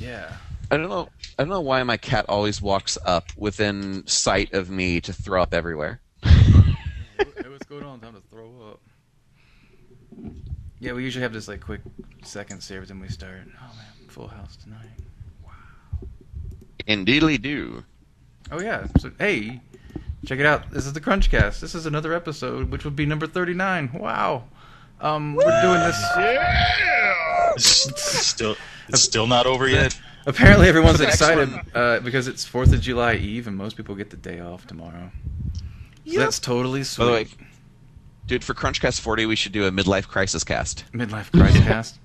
Yeah. I don't know. I don't know why my cat always walks up within sight of me to throw up everywhere. Hey, what's going on? Time to throw up. Yeah, we usually have this like quick seconds here, every time we start. Oh man, full house tonight. Indeedly do. Oh yeah. So hey, check it out. This is the CrunchCast. This is another episode, which would be number 39. Wow. We're doing this. Yeah. It's still not over yet. Apparently, everyone's The next excited one. because it's 4th of July Eve, and most people get the day off tomorrow. So that's totally sweet. By the way, dude, for CrunchCast 40, we should do a midlife crisis cast. Midlife crisis cast.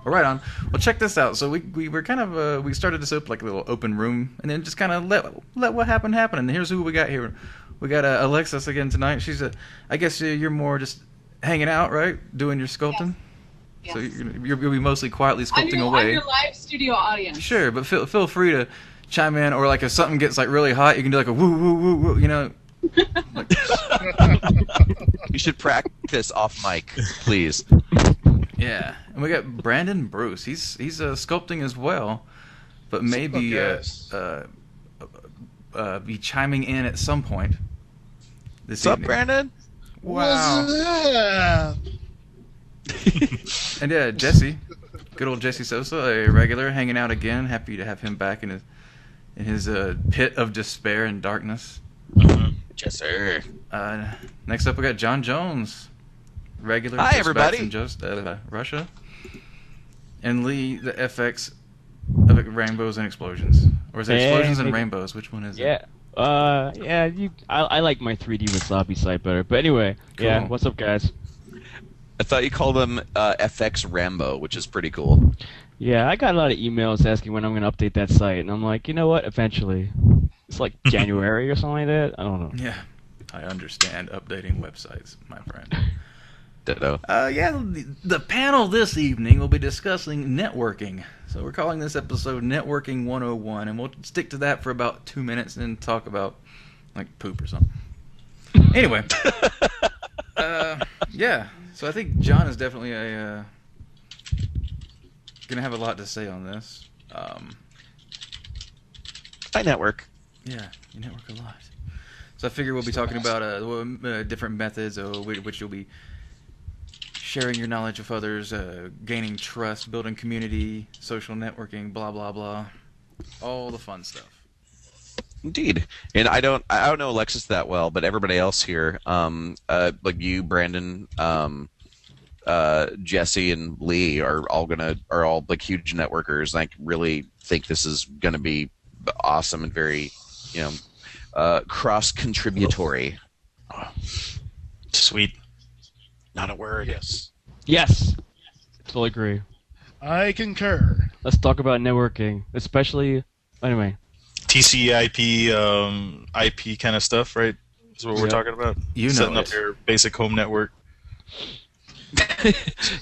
Well, right on. Well, check this out. So we were kind of we started this up like a little open room, and then just kind of let what happened happen. And here's who we got here. We got Alexis again tonight. She's I guess you're more just hanging out, right? Doing your sculpting. Yes. So you'll be mostly quietly sculpting away. I'm your live studio audience. Sure, but feel free to chime in, or like if something gets like really hot, you can do like a woo woo woo woo. You know. Like, You should practice off mic, please. yeah, and we got Brandon Bruce. He's sculpting as well, but maybe be chiming in at some point this What's up, evening. Brandon? Wow. What's And yeah, Jesse, good old Jesse Sosa, a regular, hanging out again. Happy to have him back in his pit of despair and darkness. Yes, sir. Next up, we got John Jones, regular. Hi, just back everybody. from just Russia. And Lee, the FX of Rainbows and Explosions, or is it Explosions and Rainbows? Which one is it? I like my 3D Wasabi site better. But anyway, yeah, Cool. what's up, guys? I thought you called them FX Rambo, which is pretty cool. Yeah, I got a lot of emails asking when I'm going to update that site, and I'm like, you know what? Eventually. It's like January or something like that. I don't know. Yeah, I understand updating websites, my friend. Ditto. The panel this evening will be discussing networking. So we're calling this episode Networking 101, and we'll stick to that for about 2 minutes and then talk about, like, poop or something. Anyway. Yeah, so I think John is definitely going to have a lot to say on this. I network. Yeah, you network a lot. So I figure we'll be talking about different methods which you'll be sharing your knowledge with others, gaining trust, building community, social networking, blah blah blah, all the fun stuff. Indeed. And I don't know Alexis that well, but everybody else here, like you, Brandon, Jesse, and Lee are all like huge networkers. And I really think this is gonna be awesome and very, cross-contributory. Sweet. Not a word. Yes. Yes! Totally agree. I concur. Let's talk about networking, especially... Anyway. TCP/IP, IP kind of stuff, right? Is what we're talking about. You know Setting up it. your basic home network.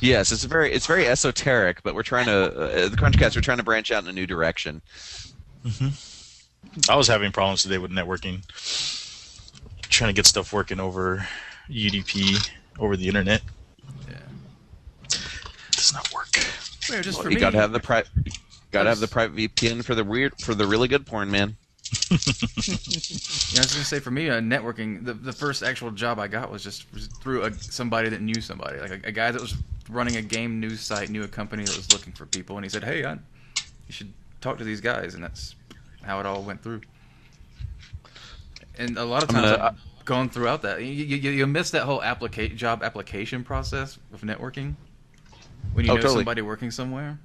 Yes, it's very esoteric, but we're trying to the CrunchCast. We're trying to branch out in a new direction. I was having problems today with networking. Trying to get stuff working over UDP, over the internet. Yeah. It does not work. Well, just for You me, gotta have the private VPN for the really good porn, man. Yeah, I was gonna say for me, networking. The first actual job I got was through somebody that knew somebody, like a guy that was running a game news site, knew a company that was looking for people, and he said, "Hey, you should talk to these guys," and that's how it all went through. And a lot of times, I've gone throughout that. You miss that whole job application process of networking when you know totally. somebody working somewhere.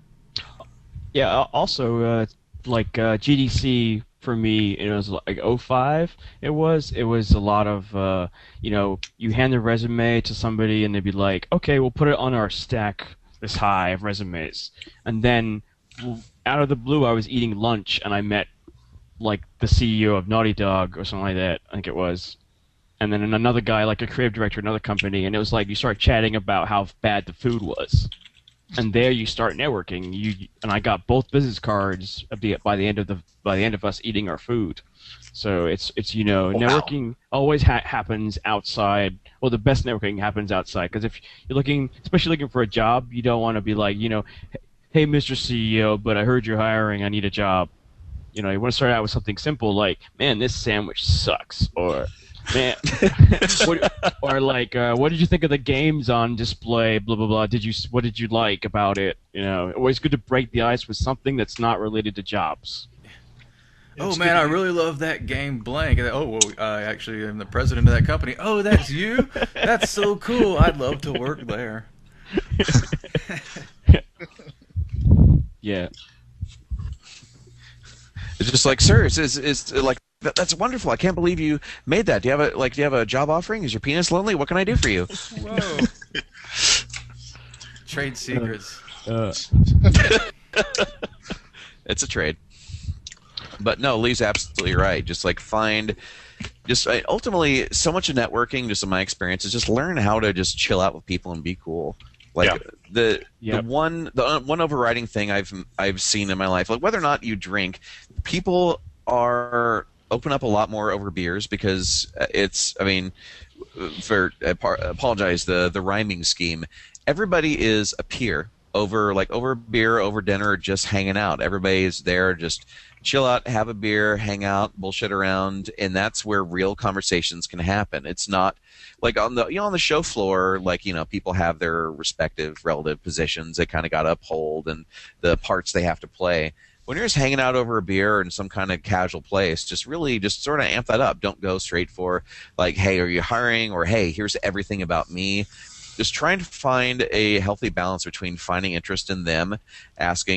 Yeah, also, GDC for me, it was like '05. It was a lot of, you hand a resume to somebody and they'd be like, okay, we'll put it on our stack this high of resumes. And then out of the blue, I was eating lunch and I met like the CEO of Naughty Dog or something like that, I think it was. And then another guy, like a creative director of another company, and it was like you start chatting about how bad the food was. And there you start networking. And I got both business cards by the end of us eating our food. So it's networking always happens outside. Well, the best networking happens outside, because if you're especially looking for a job, you don't want to be like, hey, Mr. CEO, but I heard you're hiring. I need a job. You know, you want to start out with something simple like, man, this sandwich sucks, or man, or like, what did you think of the games on display? Blah blah blah. What did you like about it? You know, always good to break the ice with something that's not related to jobs. Oh man, I really love that game blank. Oh, well, I actually am the president of that company. Oh, that's you? That's so cool. I'd love to work there. Yeah. It's just like, sir, it's like that's wonderful. I can't believe you made that. Do you have a job offering? Is your penis lonely? What can I do for you? Whoa. Trade secrets. It's a trade. But no, Lee's absolutely right. Just like ultimately, so much of networking, just in my experience, is just learn how to just chill out with people and be cool. Like the one overriding thing I've seen in my life, like whether or not you drink, people are open up a lot more over beers because apologize the rhyming scheme. Everybody is a peer over beer, over dinner, or just hanging out. Everybody's there just chill out, have a beer, hang out, bullshit around, and that's where real conversations can happen. It's not like on the show floor, like, you know, people have their respective relative positions they kind of got to uphold and the parts they have to play. When you're just hanging out over a beer in some kind of casual place, just sort of amp that up. Don't go straight for like, hey, are you hiring? Or hey, here's everything about me. Just trying to find a healthy balance between finding interest in them, interest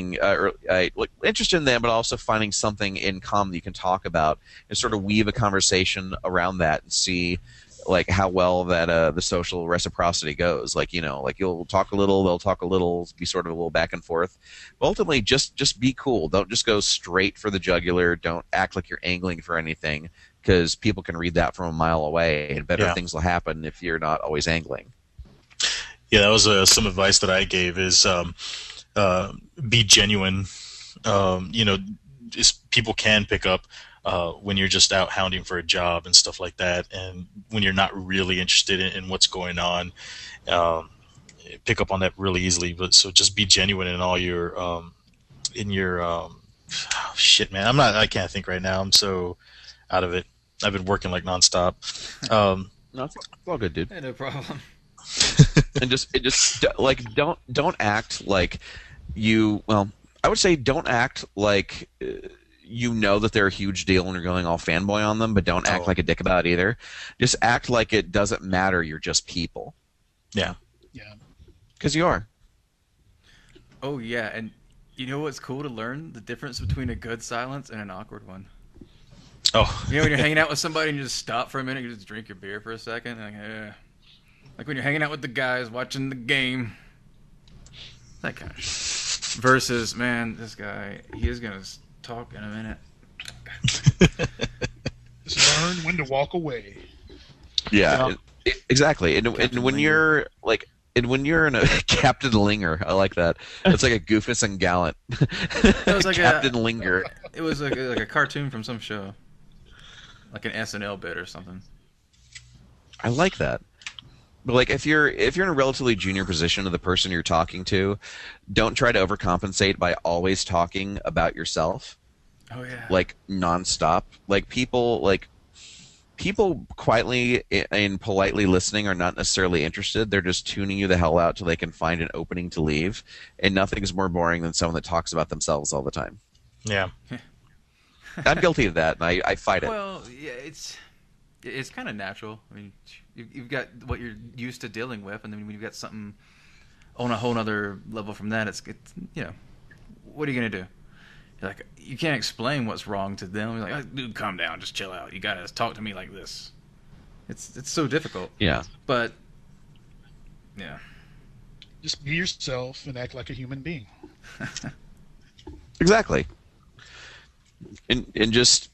in them, but also finding something in common that you can talk about and sort of weave a conversation around that and see like how well that the social reciprocity goes. Like, you know, like you'll talk a little, they'll talk a little, be sort of a little back and forth. But ultimately, just be cool. Don't just go straight for the jugular. Don't act like you're angling for anything because people can read that from a mile away, and better things will happen if you're not always angling. Yeah, that was some advice that I gave is be genuine. You know, people can pick up when you're just out hounding for a job and stuff like that, and when you're not really interested in what's going on, pick up on that really easily. But so just be genuine in all your shit, man. I can't think right now. I'm so out of it. I've been working like nonstop. No, it's all good, dude. Hey, no problem. And just like don't act like you. Well, I would say don't act like you know that they're a huge deal when you're going all fanboy on them, but don't act like a dick about it either. Just act like it doesn't matter. You're just people. Yeah. Yeah. Because you are. Oh yeah, and you know what's cool to learn? The difference between a good silence and an awkward one. Oh. You know, when you're hanging out with somebody and you just stop for a minute, you just drink your beer for a second, and like when you're hanging out with the guys watching the game, that kind of shit. Versus, man, this guy, he is gonna talk in a minute. Just learn when to walk away. Yeah, exactly. And when you're like, and when you're in a Captain Linger, I like that. It's like a Goofus and Gallant. It was like Captain Linger. It was like a cartoon from some show, like an SNL bit or something. I like that. But like if you're in a relatively junior position of the person you're talking to, don't try to overcompensate by always talking about yourself. Oh yeah. Like nonstop. Like people quietly and politely listening are not necessarily interested. They're just tuning you the hell out till they can find an opening to leave. And nothing is more boring than someone that talks about themselves all the time. Yeah. I'm guilty of that, and I fight it. Well, yeah, it's kind of natural. I mean, you've got what you're used to dealing with, and then when you've got something on a whole other level from that, it's you know, what are you gonna do? You're like, you can't explain what's wrong to them. You're like, oh, dude, calm down, just chill out. You gotta talk to me like this. It's so difficult. Yeah. But yeah. Just be yourself and act like a human being. Exactly. And just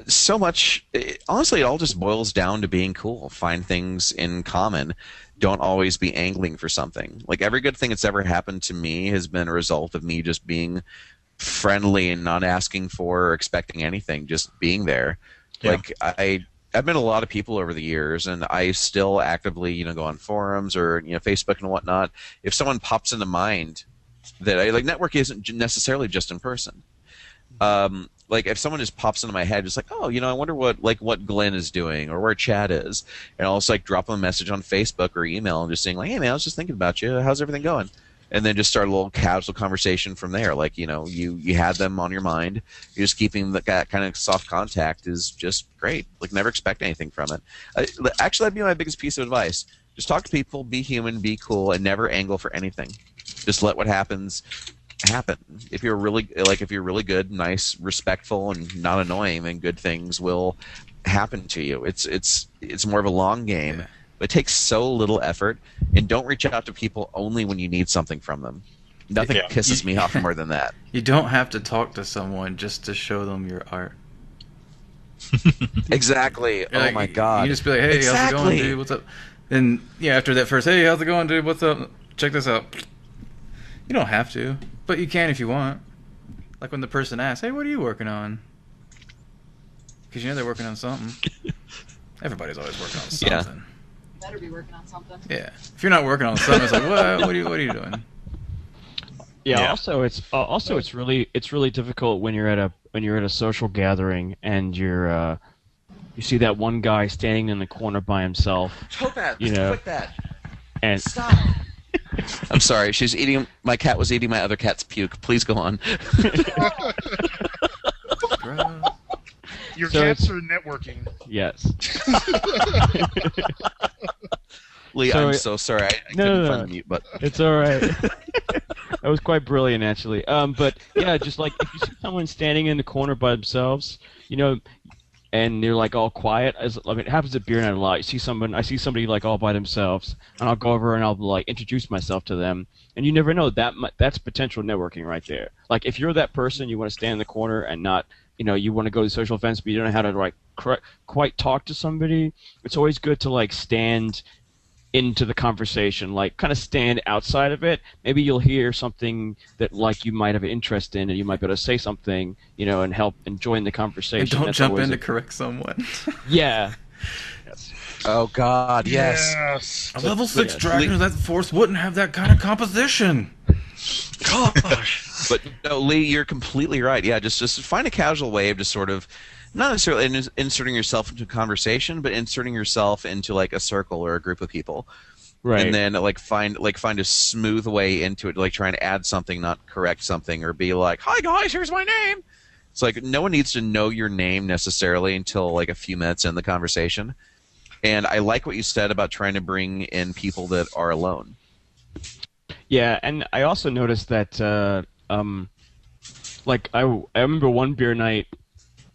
so much. Honestly, it all just boils down to being cool. Find things in common. Don't always be angling for something. Like every good thing that's ever happened to me has been a result of me just being friendly and not asking for or expecting anything. Just being there. Yeah. Like I've met a lot of people over the years, and I still actively go on forums or Facebook and whatnot. If someone pops into mind, that like network isn't necessarily just in person. Like if someone just pops into my head, just like, oh, I wonder what Glenn is doing or where Chad is, and I'll just like drop them a message on Facebook or email and just saying like, hey man, I was just thinking about you. How's everything going? And then just start a little casual conversation from there. Like you had them on your mind. You're just keeping that kind of soft contact is just great. Like never expect anything from it. Actually, that'd be my biggest piece of advice. Just talk to people, be human, be cool, and never angle for anything. Just let what happens happen. If you're really good, nice, respectful, and not annoying, then good things will happen to you. It's more of a long game, but it takes so little effort. And don't reach out to people only when you need something from them. Nothing pisses me off more than that. You don't have to talk to someone just to show them your art. Exactly. Oh my god. You just be like, hey, how's it going, dude? What's up? And after that first, hey, how's it going, dude? What's up? Check this out. You don't have to, but you can if you want. Like when the person asks, hey, what are you working on? Because they're working on something. Everybody's always working on something. You better be working on something. Yeah. If you're not working on something, it's like, what are you doing? Yeah. Also, it's really difficult when you're at a social gathering and you see that one guy standing in the corner by himself. Topaz, quit that. And stop. I'm sorry. My cat was eating my other cat's puke. Please go on. Your cats are networking. Yes. Lee, I'm so sorry. I couldn't find the mute button. It's all right. That was quite brilliant, actually. But yeah, just like if you see someone standing in the corner by themselves, and they're like all quiet. It happens at beer night a lot. I see somebody like all by themselves, and I'll go over and I'll like introduce myself to them. And you never know that's potential networking right there. Like if you're that person, you want to stand in the corner and not, you want to go to social events, but you don't know how to like quite talk to somebody. It's always good to like stand into the conversation, like kind of stand outside of it. Maybe you'll hear something that like you might have an interest in, and you might be able to say something, and help and join the conversation. And don't jump in to correct someone. Yeah. Yes. Oh God, yes. A level 6 dragon of that force wouldn't have that kind of composition. Gosh. But no, Lee, you're completely right. Yeah, just find a casual way of just sort of not necessarily inserting yourself into a conversation, but inserting yourself into like a circle or a group of people, right? And then find a smooth way into it, like try and add something, not correct something, or be like, "Hi guys, here's my name." It's like no one needs to know your name necessarily until like a few minutes in the conversation. And I like what you said about trying to bring in people that are alone. Yeah, and I also noticed that, like I remember one beer night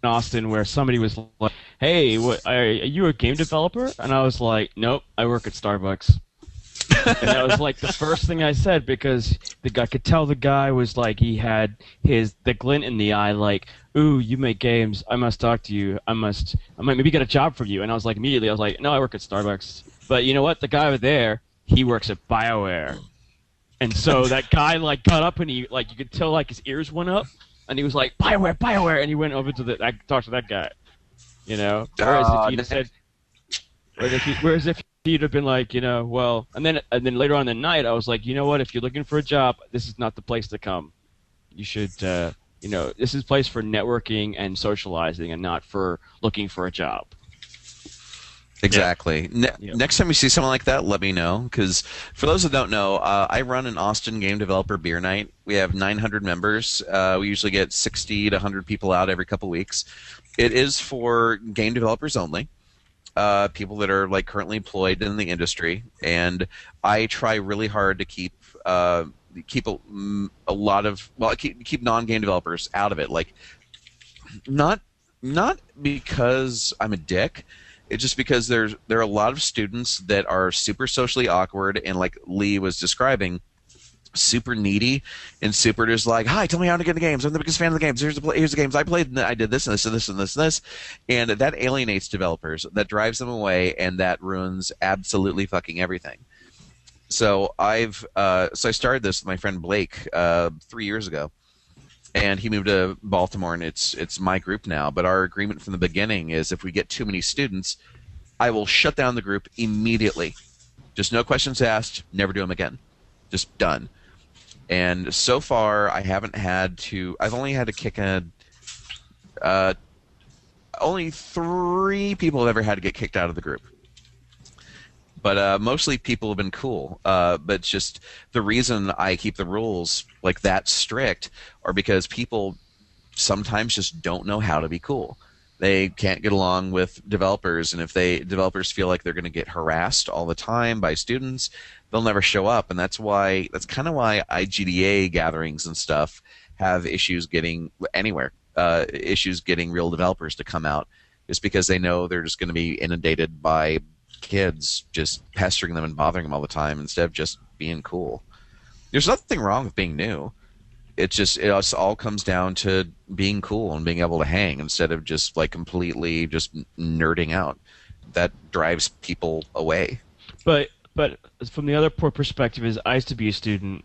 in Austin where somebody was like, "Hey, are you a game developer?" And I was like, "Nope, I work at Starbucks." And that was like the first thing I said, because I could tell the guy was like, he had the glint in the eye, like, "Ooh, you make games. I must talk to you. I might maybe get a job from you." And I was like, immediately, I was like, "No, I work at Starbucks." But you know what? The guy over there, he works at BioWare. And so that guy like got up and he like you could tell like his ears went up and he was like, BioWare, and he went over to I talked to that guy. Whereas if you'd have said, whereas if he'd have been like, well, and then later on in the night I was like, you know what? If you're looking for a job, this is not the place to come. You should, this is a place for networking and socializing, and not for looking for a job. Exactly. Next time you see someone like that, let me know. Because for those that don't know, I run an Austin game developer beer night. We have 900 members. We usually get 60 to 100 people out every couple weeks. It is for game developers only, people that are like currently employed in the industry. And I try really hard to keep a lot of keep non-game developers out of it. Like not because I'm a dick. It's just because there are a lot of students that are super socially awkward and, like Lee was describing, super needy and super just like, "Hi, tell me how to get in the games. I'm the biggest fan of the games. Here's the games I played. And I did this and this and this and this and this," and that alienates developers. That drives them away, and that ruins absolutely fucking everything. So I started this with my friend Blake 3 years ago. And he moved to Baltimore, and it's my group now. But our agreement from the beginning is if we get too many students, I will shut down the group immediately. Just no questions asked, never do them again. Just done. And so far, I haven't had to. I've only had to kick a. Only 3 people have ever had to get kicked out of the group. But mostly people have been cool. But it's just the reason I keep the rules like that strict are because people sometimes just don't know how to be cool. They can't get along with developers, and if developers feel like they're going to get harassed all the time by students, they'll never show up. And that's kind of why IGDA gatherings and stuff have issues getting anywhere. Issues getting real developers to come out, just because they know they're just going to be inundated by kids just pestering them and bothering them all the time instead of just being cool. There's nothing wrong with being new. It all comes down to being cool and being able to hang instead of just like completely just nerding out. That drives people away. But from the other perspective is I used to be a student.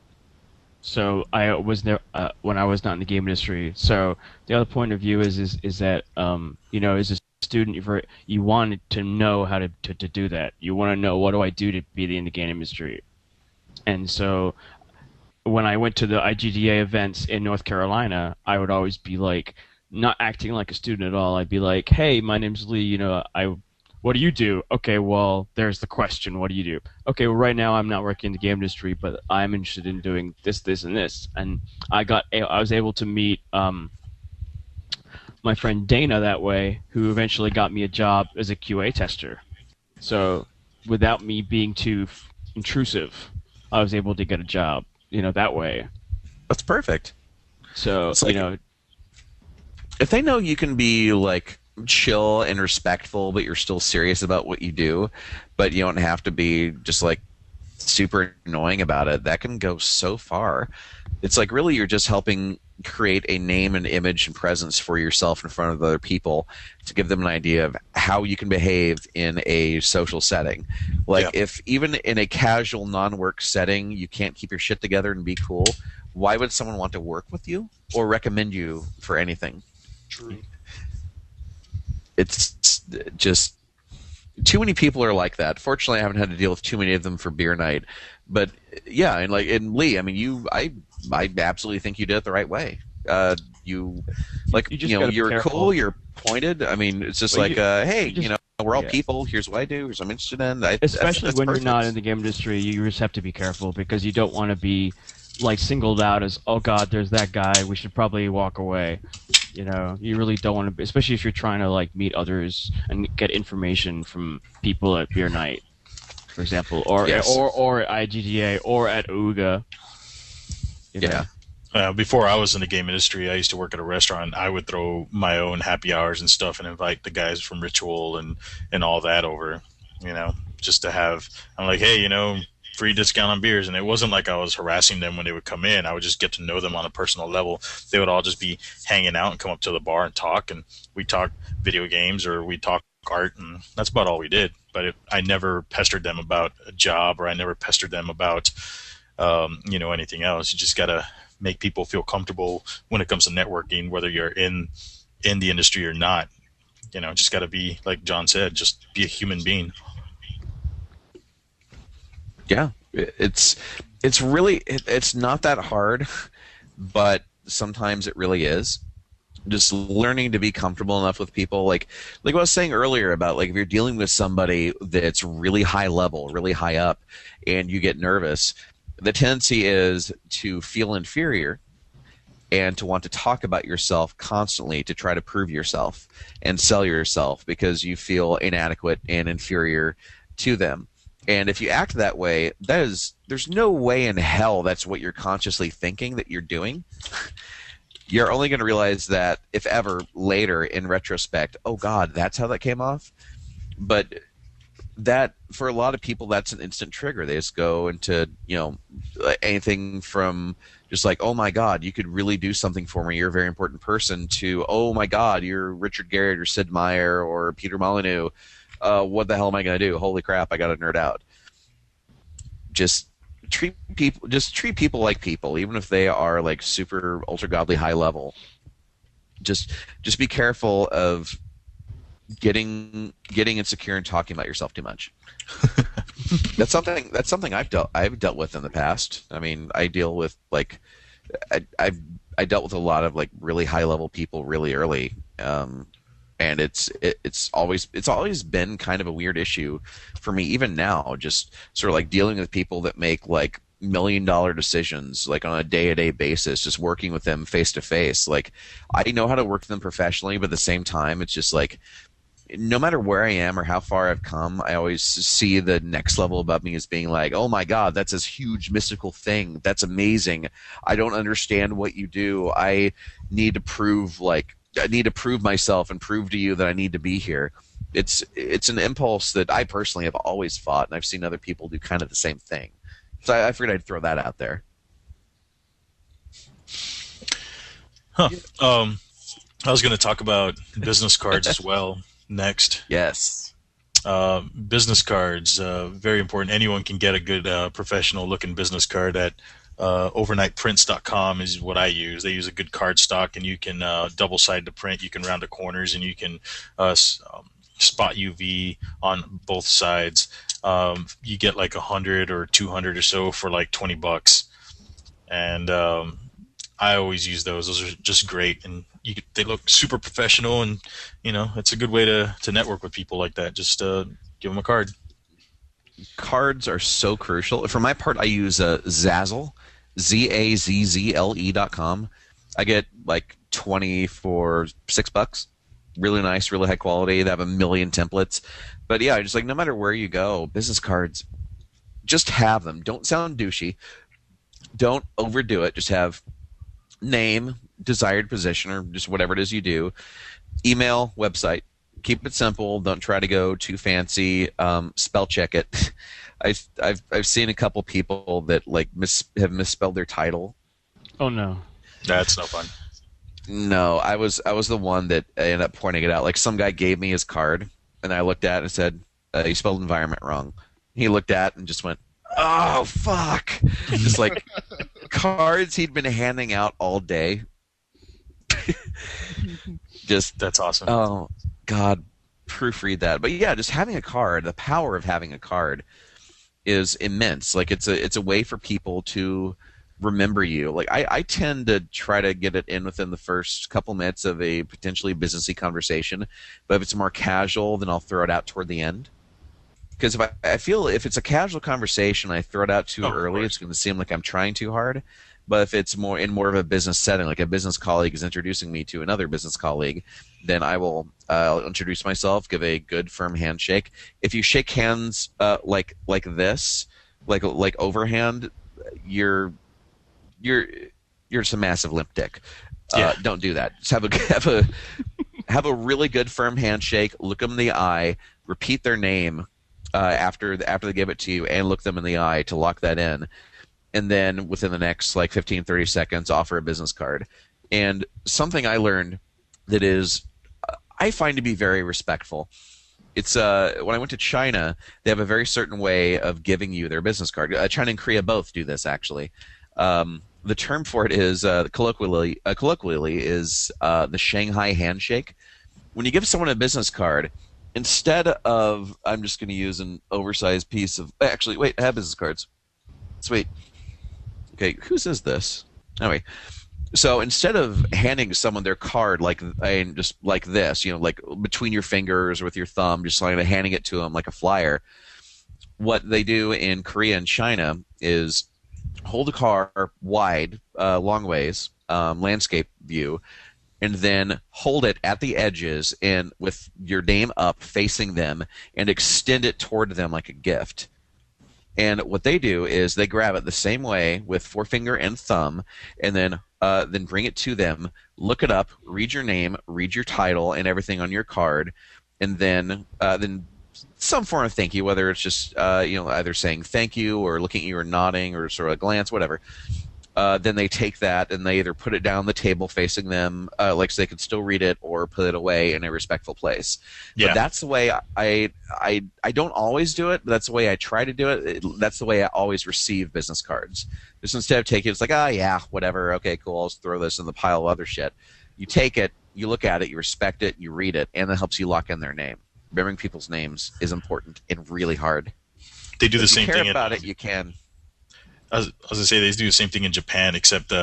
So I was there when I was not in the game industry. So the other point of view is that as a student, you want to know how to do that. You want to know, what do I do to be in the game industry? And so when I went to the IGDA events in North Carolina, I would always be like, not acting like a student at all. I'd be like, hey, my name's Lee. What do you do? Okay, well, there's the question. What do you do? Okay, well, right now I'm not working in the game industry, but I'm interested in doing this, this, and this. And I was able to meet my friend Dana that way, who eventually got me a job as a QA tester. So without me being too intrusive, I was able to get a job, that way. That's perfect. So, it's like, if they know you can be like chill and respectful, but you're still serious about what you do, but you don't have to be just like super annoying about it, that can go so far. It's like really you're just helping create a name and image and presence for yourself in front of other people to give them an idea of how you can behave in a social setting. Like if even in a casual non-work setting you can't keep your shit together and be cool, why would someone want to work with you or recommend you for anything? True. It's just too many people are like that. Fortunately, I haven't had to deal with too many of them for beer night. But yeah, and Lee, I mean, I absolutely think you did it the right way. You're cool, you're pointed. I mean, it's just hey, we're all people. Here's what I do. Here's what I'm interested in. Especially that's when perfect. you're not in the game industry, you just have to be careful because you don't want to be like singled out as, oh God, there's that guy. We should probably walk away. You really don't want to be, especially if you're trying to like meet others and get information from people at beer night, for example, or at IGDA or at Ooga. Before I was in the game industry, I used to work at a restaurant. I would throw my own happy hours and stuff and invite the guys from Ritual and all that over, just to have. I'm like, hey, free discount on beers. And it wasn't like I was harassing them when they would come in. I would just get to know them on a personal level. They would all just be hanging out and come up to the bar and talk. And we talk video games or we talk art. And that's about all we did. But I never pestered them about a job or I never pestered them about, anything else. You just got to make people feel comfortable when it comes to networking, whether you're in the industry or not. Just got to be, like John said, just be a human being. Yeah, it's not that hard, but sometimes it really is. Just learning to be comfortable enough with people, like what I was saying earlier about like if you're dealing with somebody that's really high level, really high up, and you get nervous, the tendency is to feel inferior and to want to talk about yourself constantly to try to prove yourself and sell yourself because you feel inadequate and inferior to them. And if you act that way, there's no way in hell that's what you're consciously thinking that you're doing. You're only going to realize that if ever later in retrospect, oh God, that's how that came off. But that for a lot of people, that's an instant trigger. They just go into anything from just like, oh my God, you could really do something for me. You're a very important person. To oh my God, you're Richard Garrett or Sid Meier or Peter Molyneux. What the hell am I going to do? Holy crap, I got to nerd out. Just treat people like people, even if they are like super ultra godly high level. Just be careful of getting insecure and talking about yourself too much. That's something I've dealt with in the past. I mean, I deal with like I dealt with a lot of like really high level people really early, and it's always been kind of a weird issue for me even now. Just sort of like dealing with people that make like $1 million decisions like on a day-to-day basis, just working with them face to face. Like I know how to work with them professionally, but at the same time, it's just like no matter where I am or how far I've come, I always see the next level above me as being like, oh my God, that's this huge mystical thing. That's amazing. I don't understand what you do. I need to prove myself and prove to you that I need to be here. It's an impulse that I personally have always fought, and I've seen other people do kind of the same thing. So I figured I'd throw that out there. Huh. I was going to talk about business cards as well next. Yes. Business cards, very important. Anyone can get a good professional-looking business card at overnightprints.com is what I use. They use a good card stock, and you can double-side the print. You can round the corners, and you can spot UV on both sides. You get like 100 or 200 or so for like $20, and I always use those. Those are just great, and they look super professional, and it's a good way to network with people like that. Just give them a card. Cards are so crucial. For my part, I use Zazzle, ZAZZLE.com. I get like 20 for $6. Really nice, really high quality. They have 1 million templates. But yeah, just like no matter where you go, business cards, just have them. Don't sound douchey. Don't overdo it. Just have name, desired position, or just whatever it is you do. Email, website. Keep it simple. Don't try to go too fancy. Spell check it. I've seen a couple people that like have misspelled their title. Oh no, That's no fun. No, I was the one that ended up pointing it out. Like some guy gave me his card, and I looked at it and said, "You spelled environment wrong." He looked at it and just went, "Oh fuck!" Just like cards he'd been handing out all day. That's awesome. Oh God, proofread that. But yeah, just having a card, the power of having a card is immense. Like it's a way for people to remember you. Like I tend to try to get it in within the first couple minutes of a potentially businessy conversation, but if it's more casual, then I'll throw it out toward the end. Because I feel if it's a casual conversation, I throw it out too early, it's going to seem like I'm trying too hard. But if it's more of a business setting, like a business colleague is introducing me to another business colleague, then I'll introduce myself, give a good firm handshake. If you shake hands like this, like overhand, you're just a massive limp dick. Don't do that. Just have a really good firm handshake. Look them in the eye. Repeat their name after they give it to you, and look them in the eye to lock that in. And then within the next like 15, 30 seconds, offer a business card. And something I learned that is I find to be very respectful. It's when I went to China, they have a very certain way of giving you their business card. China and Korea both do this actually. The term for it is colloquially is the Shanghai handshake. When you give someone a business card, instead of I'm just going to use an oversized piece of actually wait, I have business cards. Sweet. Okay, whose is this? Anyway, so instead of handing someone their card just like this, like between your fingers or with your thumb, just like handing it to them like a flyer, what they do in Korea and China is hold a car wide, long ways, landscape view, and then hold it at the edges and with your name up facing them and extend it toward them like a gift. And what they do is they grab it the same way with forefinger and thumb, and then bring it to them, look it up, read your name, read your title, and everything on your card, and then some form of thank you, whether it's just either saying thank you or looking at you or nodding or sort of a glance, whatever. Then they take that and they either put it down the table facing them, so they can still read it, or put it away in a respectful place. Yeah. But that's the way I don't always do it, but that's the way I try to do it. That's the way I always receive business cards. Just instead of taking it, it's like, yeah, whatever, okay, cool, I'll just throw this in the pile of other shit. You take it, you look at it, you respect it, you read it, and that helps you lock in their name. Remembering people's names is important and really hard. They do the If you same care thing about it, you can. I was gonna say they do the same thing in Japan, except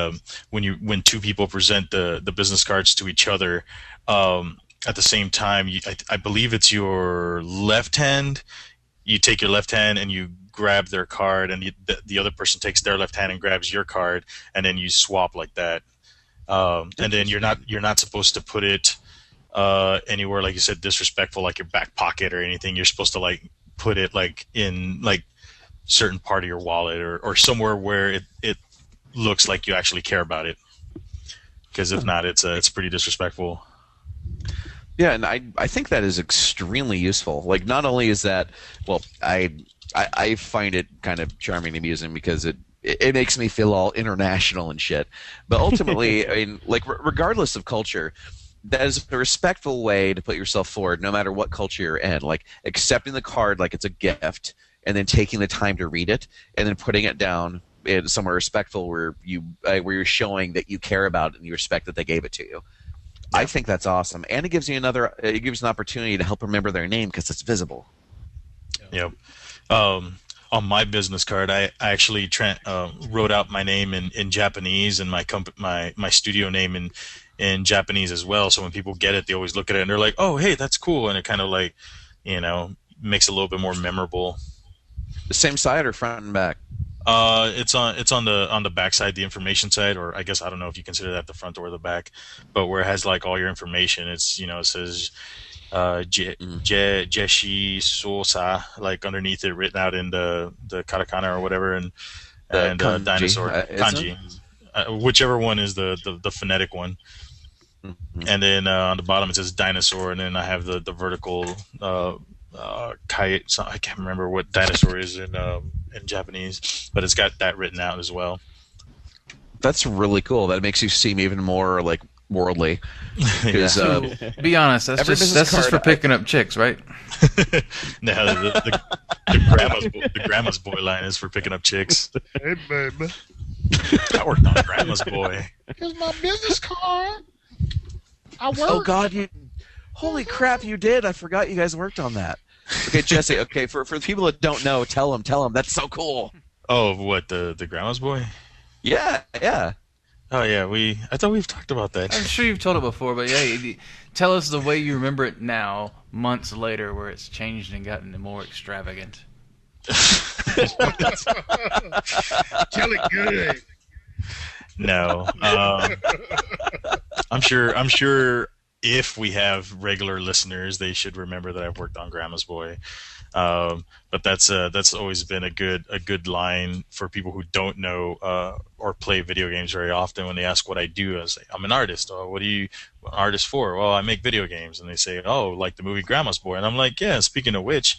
when two people present the business cards to each other at the same time, I believe it's your left hand. You take your left hand and you grab their card, and the other person takes their left hand and grabs your card, and then you swap like that. And then you're not supposed to put it anywhere, like you said, disrespectful, like your back pocket or anything. You're supposed to like put it like in like certain part of your wallet or somewhere where it looks like you actually care about it. Because if not, it's pretty disrespectful. Yeah, and I think that is extremely useful. Like, not only is that, well, I find it kind of charming and amusing because it makes me feel all international and shit. But ultimately, I mean, like, regardless of culture, that is a respectful way to put yourself forward, no matter what culture you're in. Like, accepting the card like it's a gift, and then taking the time to read it, and then putting it down in somewhere respectful where you're showing that you care about it and you respect that they gave it to you. Yeah. I think that's awesome, and it gives you an opportunity to help remember their name because it's visible. Yeah. On my business card, I actually wrote out my name in Japanese and my studio name in Japanese as well. So when people get it, they always look at it and they're like, "Oh, hey, that's cool," and it kind of like, makes it a little bit more memorable. The same side or front and back? It's on the back side, the information side, or I guess I don't know if you consider that the front or the back, but where it has like all your information, it's it says Jeshi Sosa like underneath it, written out in the katakana or whatever, and kanji, dinosaur kanji, whichever one is the phonetic one. Mm-hmm. And then on the bottom it says dinosaur, and then I have the vertical. So I can't remember what dinosaur is in Japanese, but it's got that written out as well. That's really cool. That makes you seem even more like worldly. Yeah. So, be honest, that's just for picking up chicks, right? No, the grandma's boy line is for picking up chicks. Hey, baby. I worked on grandma's boy. Here's my business card. I work. Oh God, holy crap, you did! I forgot you guys worked on that. Okay, Jesse. Okay, for the people that don't know, tell them. That's so cool. Oh, what the grandma's boy? Yeah. Oh yeah, I thought we've talked about that. I'm sure you've told it before, but yeah, tell us the way you remember it now, months later, where it's changed and gotten more extravagant. Tell it good. No, I'm sure. If we have regular listeners, they should remember that I've worked on Grandma's Boy. But that's always been a good line for people who don't know or play video games very often. When they ask what I do, I say I'm an artist. Oh, what are you an artist for? Well, I make video games. And they say, oh, like the movie Grandma's Boy. And I'm like, yeah. Speaking of which,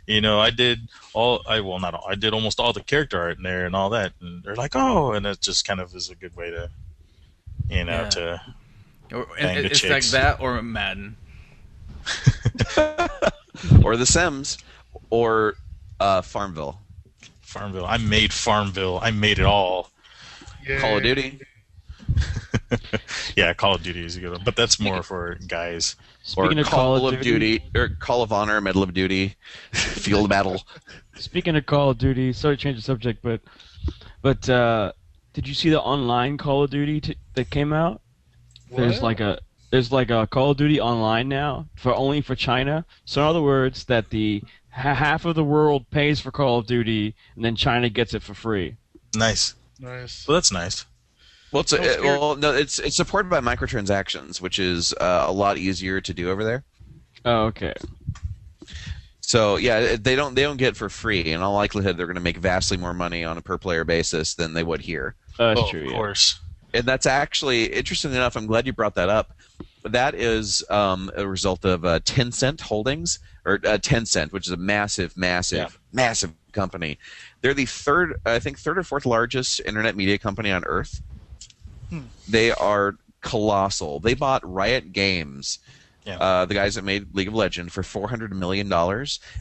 I did almost all the character art in there and all that. And they're like, oh, and that just kind of is a good way to, to. It's like that or Madden. Or The Sims. Or Farmville. Farmville. I made Farmville. I made it all. Yay. Call of Duty. Yeah, Call of Duty is a good one. But that's more for guys. Speaking of Call of Duty, or Call of Honor, Medal of Duty, Field Battle. Speaking of Call of Duty, sorry to change the subject, but did you see the online Call of Duty that came out? What? There's like a Call of Duty online now only for China. So in other words, that the half of the world pays for Call of Duty, and then China gets it for free. Nice. Well, that's nice. Well, it's supported by microtransactions, which is a lot easier to do over there. Oh, okay. So yeah, they don't get it for free. In all likelihood, they're going to make vastly more money on a per player basis than they would here. That's true. Of course. And that's actually, interestingly enough, I'm glad you brought that up. That is a result of Tencent Holdings, or Tencent, which is a massive company. They're the third or fourth largest internet media company on Earth. They are colossal. They bought Riot Games, the guys that made League of Legends, for $400 million.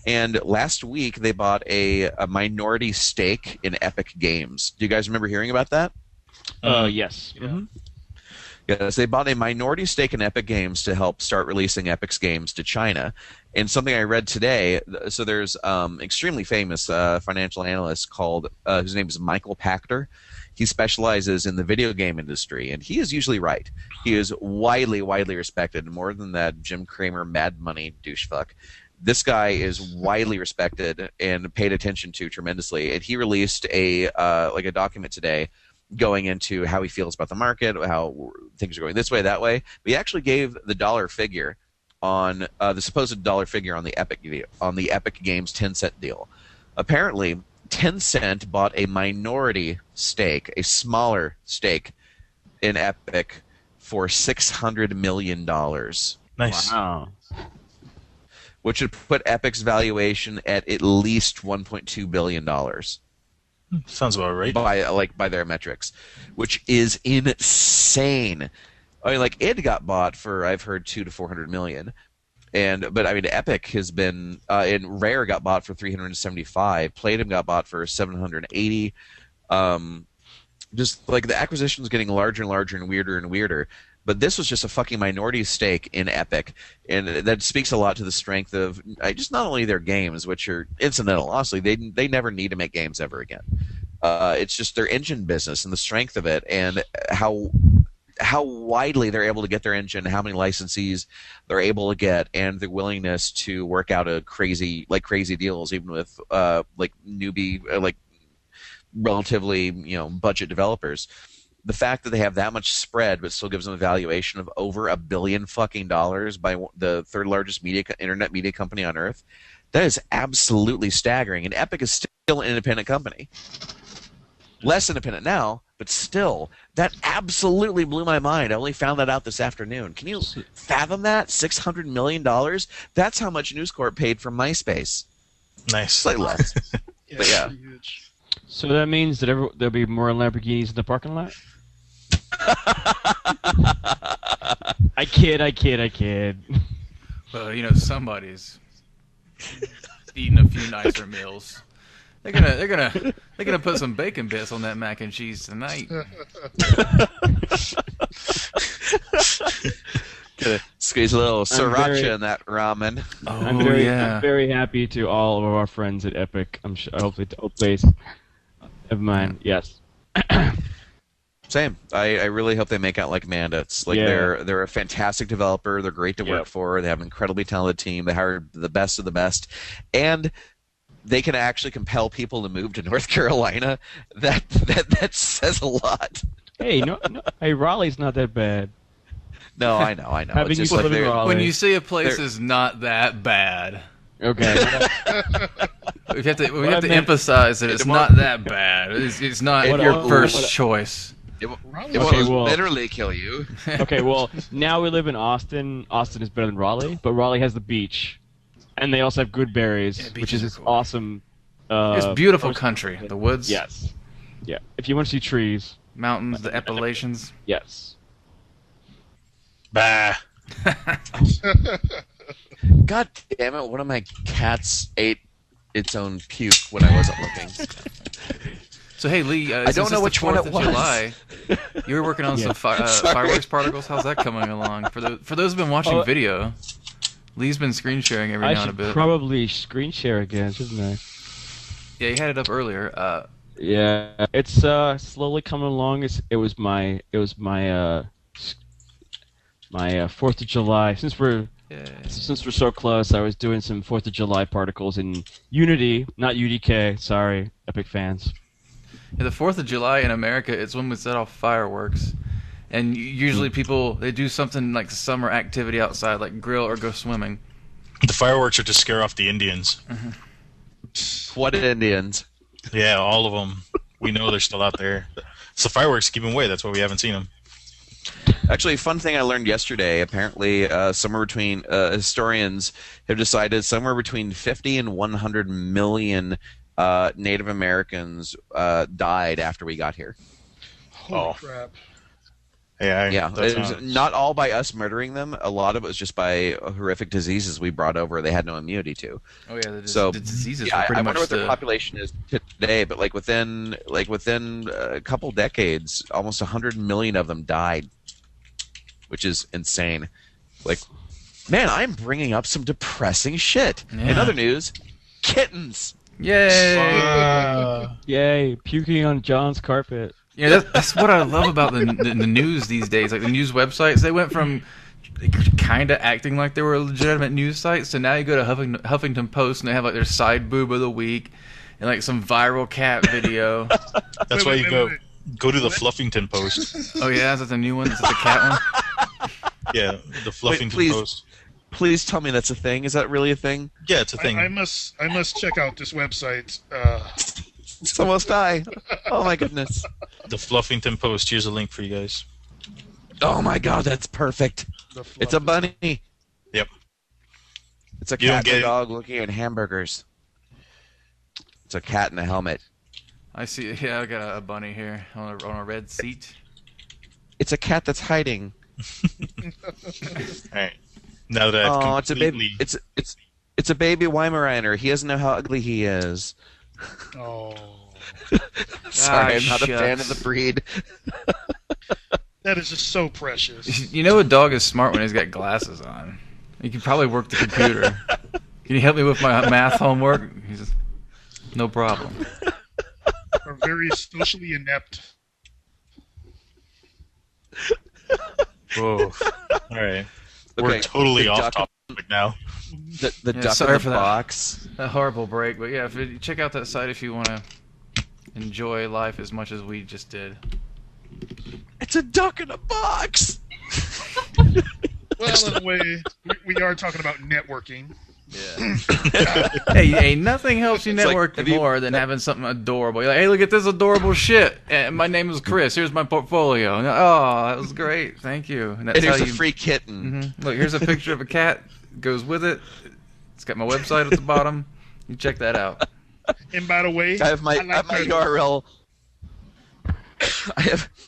And last week they bought a minority stake in Epic Games. Do you guys remember hearing about that? Yes. Mm-hmm. Yes, they bought a minority stake in Epic Games to help start releasing Epic's games to China. And something I read today, so there's extremely famous financial analyst called, whose name is Michael Pachter. He specializes in the video game industry, and he is usually right. He is widely respected, more than that Jim Cramer Mad Money douchefuck. This guy is widely respected and paid attention to tremendously, and he released a document today going into how he feels about the market, how things are going this way, that way. But he actually gave the dollar figure on the supposed dollar figure on the Epic Games Tencent deal. Apparently, Tencent bought a minority stake, a smaller stake in Epic for $600 million. Nice. Wow. Which would put Epic's valuation at least $1.2 billion. Sounds about right. By their metrics, which is insane. I mean, like, it got bought for, I've heard, $200 to $400 million, but I mean, Epic has been and Rare got bought for 375. Playdom got bought for 780. Just like the acquisition's getting larger and larger and weirder. But this was just a fucking minority stake in Epic, and that speaks a lot to the strength of just not only their games, which are incidental. Honestly, they never need to make games ever again. It's just their engine business and the strength of it, and how widely they're able to get their engine, how many licensees they're able to get, and the willingness to work out crazy deals, even with newbie, relatively budget developers. The fact that they have that much spread, but still gives them a valuation of over $1 billion fucking dollars by the third largest internet media company on earth, that is absolutely staggering. And Epic is still an independent company, less independent now, but still, that absolutely blew my mind. I only found that out this afternoon. Can you fathom that? $600 million? That's how much News Corp paid for MySpace. Nice. Slightly less. Yeah, But yeah. huge. So that means that there'll be more Lamborghinis in the parking lot? I kid. Well, somebody's eating a few nicer meals. They're gonna put some bacon bits on that mac and cheese tonight. Gonna squeeze a little sriracha in that ramen. I'm very happy to all of our friends at Epic. I'm sure. Hopefully, of mine. Yes. Same. I really hope they make out like mandates. They're a fantastic developer. They're great to work for. They have an incredibly talented team. They hired the best of the best, and they can actually compel people to move to North Carolina. That says a lot. Hey, no. Hey, Raleigh's not that bad. No, I know. Having It's just you like live in Raleigh. When you say a place is not that bad, Okay. we have to emphasize that it's not that bad. It's not your first choice. It Raleigh's will literally kill you. Okay, well, now we live in Austin. Austin is better than Raleigh, but Raleigh has the beach. And they also have good berries, Yeah, which beaches is are this cool. awesome... It's beautiful country. The woods, Yes. Yeah. If you want to see trees, mountains, the Appalachians. yes. Bah. God damn it! One of my cats ate its own puke when I wasn't looking. So hey, Lee, I don't know which one it was. July, you were working on some fireworks particles. How's that coming along? For those who've been watching video, Lee's been screen sharing every I now and a should bit. probably screen share again, shouldn't I? Yeah, you had it up earlier. Yeah, it's slowly coming along. It was my 4th of July. Since we're so close, I was doing some 4th of July particles in Unity, not UDK. Sorry, Epic fans. Yeah, the 4th of July in America, it's when we set off fireworks. And usually people, they do something like summer activity outside, like grill or go swimming. The fireworks are to scare off the Indians. What Indians? Yeah, all of them. We know they're still out there. So fireworks keep them away. That's why we haven't seen them. Actually, fun thing I learned yesterday. Apparently, somewhere between historians have decided somewhere between 50 and 100 million Native Americans died after we got here. Holy crap. Yeah, It was not all by us murdering them. A lot of it was just by horrific diseases we brought over they had no immunity to. Oh yeah, So, the diseases Yeah, were pretty I much wonder what their population is today, but within a couple decades, almost 100 million of them died. which is insane. Like, man, I'm bringing up some depressing shit. Yeah. In other news, kittens. Yay! Yay! Puking on John's carpet. Yeah, that's what I love about the news these days. Like the news websites, they went from kind of acting like they were legitimate news sites to now you go to Huffington Post and they have like their side boob of the week and like some viral cat video. That's why you go to the Fluffington Post. Oh yeah, is that the new one? Is that the cat one? Yeah, the Fluffington please. Post. Please tell me that's a thing. Is that really a thing? Yeah, it's a thing. I must check out this website. So must I. Oh my goodness. The Fluffington Post. Here's a link for you guys. Oh my god, that's perfect. It's a bunny. Yep. It's a You don't cat get and it. a dog looking at hamburgers. It's a cat in a helmet. I see. Yeah, I got a bunny here on a red seat. It's a cat that's hiding. All right. Now that I've Oh, it's a baby. completely... It's a baby Weimaraner. He doesn't know how ugly he is. Oh, Sorry, I'm not a shucks. fan of the breed. that is just so precious. You know a dog is smart when he's got glasses on. He can probably work the computer. Can you help me with my math homework? He's just, no problem. Are very socially inept. Whoa. All right. We're Okay, totally the off duck- topic now. The Yeah, duck sorry in for the that. box. A horrible break, but yeah, check out that site if you want to enjoy life as much as we just did. It's a duck in a box. Well, in a way, we are talking about networking. Yeah. hey, nothing helps you It's like, network have you- more than having something adorable. You're like, hey, look at this adorable shit. And my name is Chris. Here's my portfolio. And, oh, that was great. Thank you. And that's And here's how a you. free kitten. Mhm. Look, here's a picture of a cat. Goes with it. It's got my website at the bottom. You check that out. And by the way, I have my like that- URL. I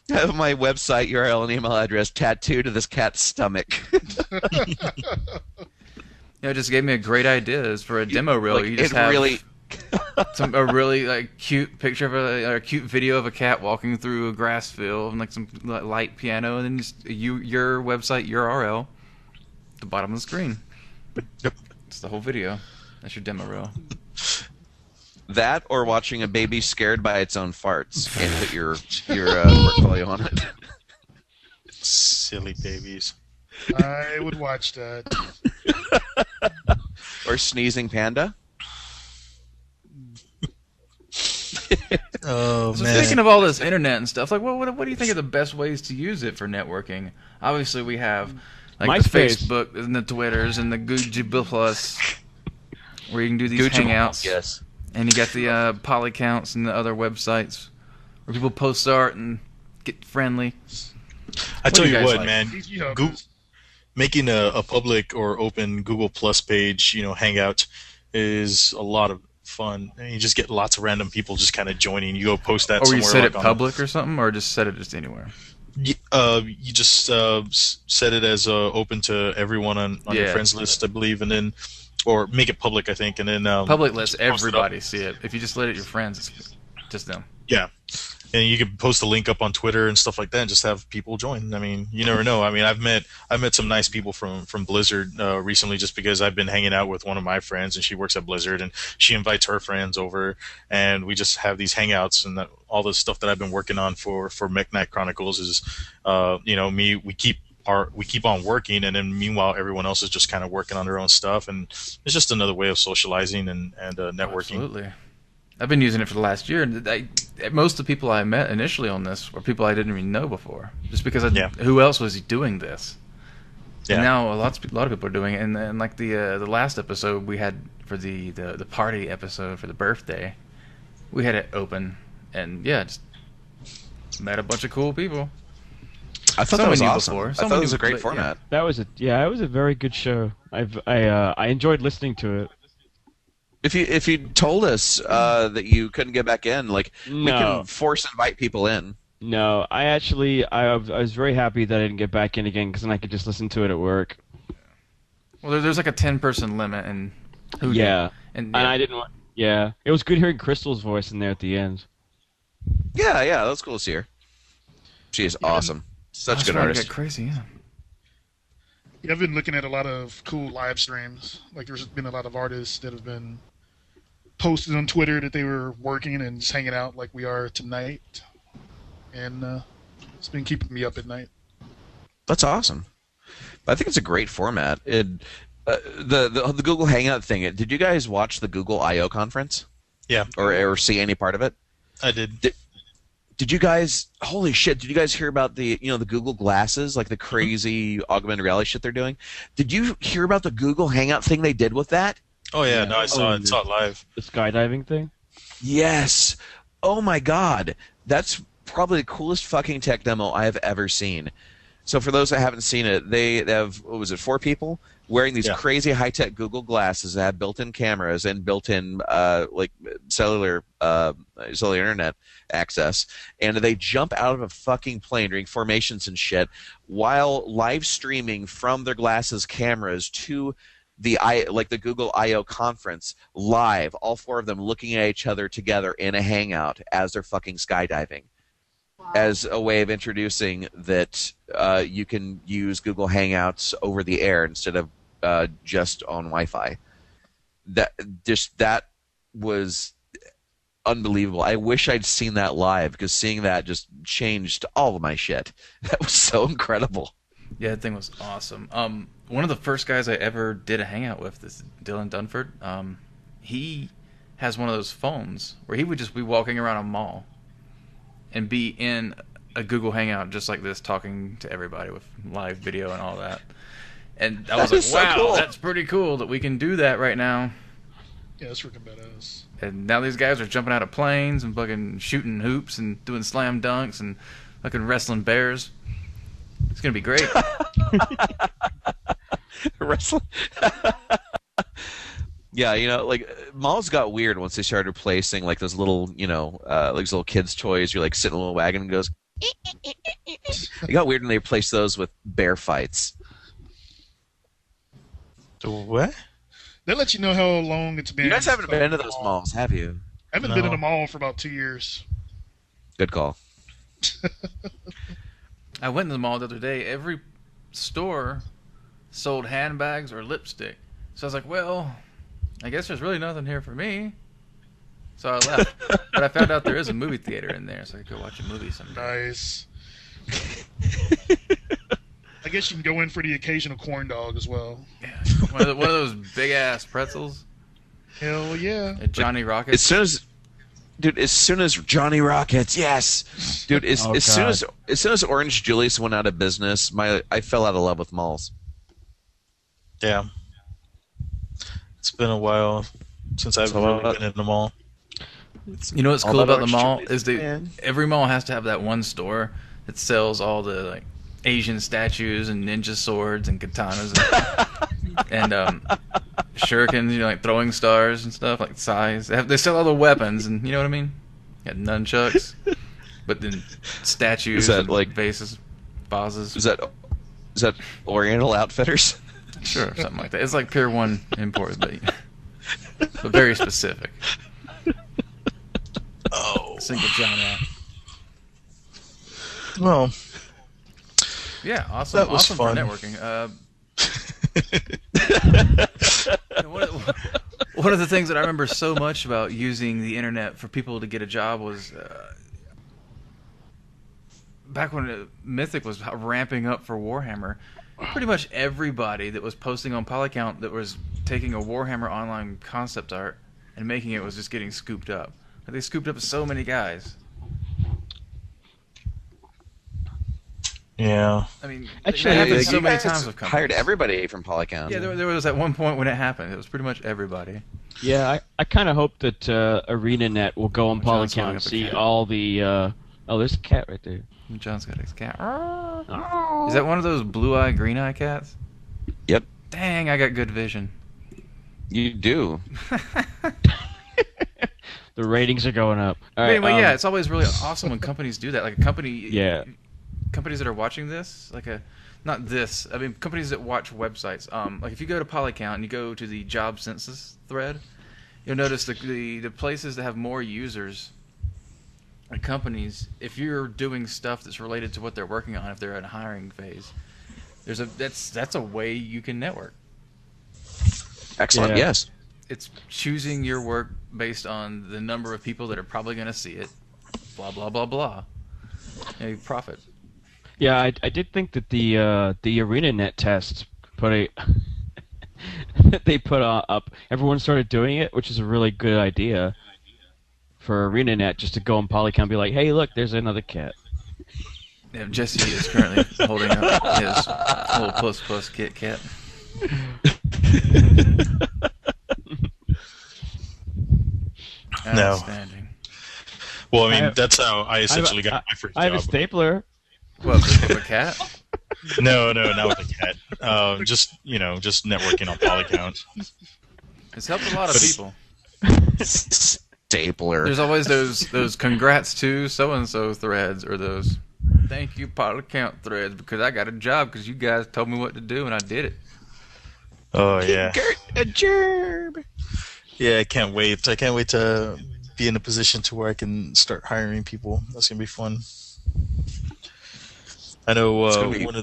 have my website URL and email address tattooed to this cat's stomach. It just gave me a great idea. It's for a demo reel. Like, You just it have really. a really like cute picture of a cute video of a cat walking through a grass field and like some light piano, and then just your website URL at the bottom of the screen. Yep. It's the whole video. That's your demo reel. That or watching a baby scared by its own farts and put your portfolio on it. Silly babies. I would watch that. Or sneezing panda. Oh, So man. speaking of all this internet and stuff, like what do you think are the best ways to use it for networking? Obviously, we have like the MySpace. Facebook and the Twitters and the Google Plus, where you can do these Gucci hangouts. Yes. And you got the Polycounts and the other websites where people post art and get friendly. I tell do you you guys what, like? man. You know, Making a public or open Google Plus page, hangout, is a lot of fun. And you just get lots of random people just kind of joining. You go post that Or somewhere. you set like it on public or something, or just set it just anywhere. You just set it as open to everyone on your Yeah. friends list, I believe, and then, or make it public, I think, and then Public lets post it up. everybody see it. If you just let it your friends, it's just them. Yeah. And you could post a link up on Twitter and stuff like that and just have people join. I mean, you never know. I mean, I've met some nice people from Blizzard recently just because I've been hanging out with one of my friends and she works at Blizzard and she invites her friends over and we just have these hangouts and all the stuff that I've been working on for Mech Knight Chronicles is we keep on working and then meanwhile everyone else is just kind of working on their own stuff and it's just another way of socializing and networking. Absolutely. I've been using it for the last year, and most of the people I met initially on this were people I didn't even know before, just because who else was doing this? Yeah. And now a lot of people are doing it, and like the last episode we had for the party episode for the birthday, we had it open, and just met a bunch of cool people. I thought that Someone was knew awesome. before. I Someone thought it was knew- a great but, format. That was it was a very good show. I enjoyed listening to it. If you told us that you couldn't get back in, like we No. can force invite people in. No, I was very happy that I didn't get back in again because then I could just listen to it at work. Well, there's like a 10-person limit, and Yeah, and and I didn't want. Yeah, it was good hearing Crystal's voice in there at the end. Yeah, that's cool to see her. She is awesome. Such a good Get artist. crazy, yeah. Yeah, I've been looking at a lot of cool live streams. Like, there's been a lot of artists that have been posted on Twitter that they were working and just hanging out like we are tonight, and it's been keeping me up at night. That's awesome. I think it's a great format. The Google Hangout thing. Did you guys watch the Google I/O conference? Yeah, Or see any part of it? I did. Did you guys? Holy shit! Did you guys hear about the the Google glasses, like the crazy augmented reality shit they're doing? Did you hear about the Google Hangout thing they did with that? Oh yeah, no, I saw it live. The skydiving thing? Yes. Oh my god. That's probably the coolest fucking tech demo I have ever seen. So for those that haven't seen it, they have, what was it, 4 people wearing these crazy high-tech Google glasses that have built-in cameras and built-in like cellular internet access, and they jump out of a fucking plane during formations and shit while live streaming from their glasses cameras to the Google I/O conference live, all 4 of them looking at each other together in a hangout as they're fucking skydiving. As a way of introducing that you can use Google Hangouts over the air instead of just on Wi-Fi. That was unbelievable. I wish I'd seen that live, because seeing that just changed all of my shit. That was so incredible. Yeah, that thing was awesome. One of the first guys I ever did a hangout with is Dylan Dunford. He has one of those phones where he would just be walking around a mall and be in a Google Hangout just like this, talking to everybody with live video and all that. And I was like, wow, so cool. That's pretty cool that we can do that right now. Yeah, that's freaking badass. And now these guys are jumping out of planes and fucking shooting hoops and doing slam dunks and fucking wrestling bears. It's going to be great. Wrestling? Yeah, like malls got weird once they started replacing like those little, like those little kids' toys. You're like sitting in a little wagon and goes. It got weird when they replaced those with bear fights. What? They let you know how long it's been. You guys haven't been to those malls, have you? I haven't been in a mall for about 2 years. Good call. I went to the mall the other day. Every store sold handbags or lipstick. So I was like, well, I guess there's really nothing here for me. So I left. But I found out there is a movie theater in there, so I could go watch a movie sometime. Nice. I guess you can go in for the occasional corn dog as well. Yeah, one of those big-ass pretzels. Hell yeah. At Johnny Rockets. As soon as Johnny Rockets, yes, dude. As soon as Orange Julius went out of business, I fell out of love with malls. Yeah, it's been a while since I've really been in the mall. You know what's cool about the mall is every mall has to have that one store that sells all the like Asian statues and ninja swords and katanas and shurikens, like throwing stars and stuff, like size. They sell all the weapons, and you know what I mean? Got nunchucks, but then statues and like vases, vases. Is that Oriental Outfitters? Sure, something like that. It's like Pier 1 imports, but very specific. Oh. Single genre. Well. Yeah, awesome. That was awesome fun. For networking. One of the things that I remember so much about using the internet for people to get a job was back when Mythic was ramping up for Warhammer. Pretty much everybody that was posting on Polycount that was taking a Warhammer Online concept art and making it was just getting scooped up. Like, they scooped up so many guys. Yeah. I mean, actually, it happened so many times with companies. Hired everybody from Polycount. Yeah, there was at one point when it happened. It was pretty much everybody. Yeah, I kind of hope that ArenaNet will go on John's Polycount holding and up a see cat. all the. Oh, there's a cat right there. John's got his cat. Is that one of those blue-eye, green-eye cats? Yep. Dang, I got good vision. You do. The ratings are going up. All But right, anyway, yeah, it's always really awesome when companies do that. Like a company, Yeah. companies that are watching this, companies that watch websites. Like if you go to Polycount and you go to the job census thread, you'll notice the places that have more users. Like companies, if you're doing stuff that's related to what they're working on, if they're in a hiring phase, that's a way you can network. Excellent. Yeah. Yes. It's choosing your work based on the number of people that are probably going to see it. Blah blah blah blah. And you profit. Yeah, I did think that the ArenaNet test put a they put up. Everyone started doing it, which is a really good idea for ArenaNet, just to go on Polycount and be like, "Hey, look, there's another cat." Yeah, Jesse is currently holding up his little plus Kit Kat. No. Outstanding. Well, I mean, that's how I essentially got my first job. I have a stapler. What, with a cat? No, not with a cat. Just networking on Polycount. It's helped a lot of people. Stapler. There's always those congrats to so-and-so threads, or those thank you Polycount threads, because I got a job because you guys told me what to do and I did it. Oh yeah. A gerb. Yeah, I can't wait. I can't wait to be in a position to where I can start hiring people. That's gonna be fun. I know one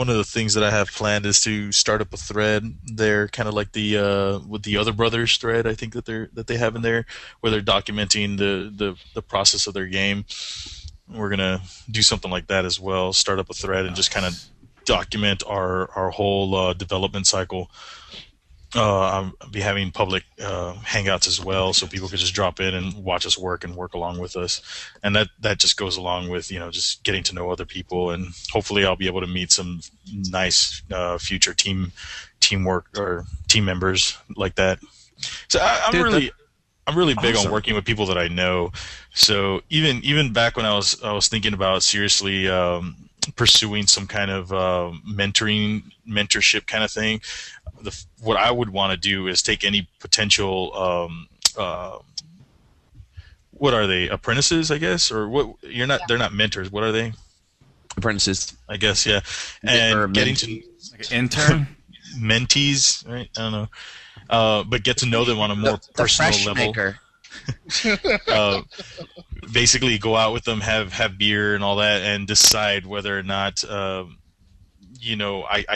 of the things that I have planned is to start up a thread. They're kind of like the with the Other Brothers thread. I think that they have in there where they're documenting the process of their game. We're gonna do something like that as well. Start up a thread and just kind of document our whole development cycle. I'll be having public hangouts as well, so people could just drop in and watch us work and work along with us. And that just goes along with just getting to know other people, and hopefully I'll be able to meet some nice future teamwork or team members like that. So I'm really big on working with people that I know. So even back when I was thinking about seriously pursuing some kind of mentorship kind of thing, what I would want to do is take any potential what are they, apprentices, I guess, or what? They're not mentors. What are they? Apprentices, I guess, yeah. And getting to Like an intern. mentees, right? I don't know. But get to know them on a more personal level. Basically go out with them, have beer and all that, and decide whether or not I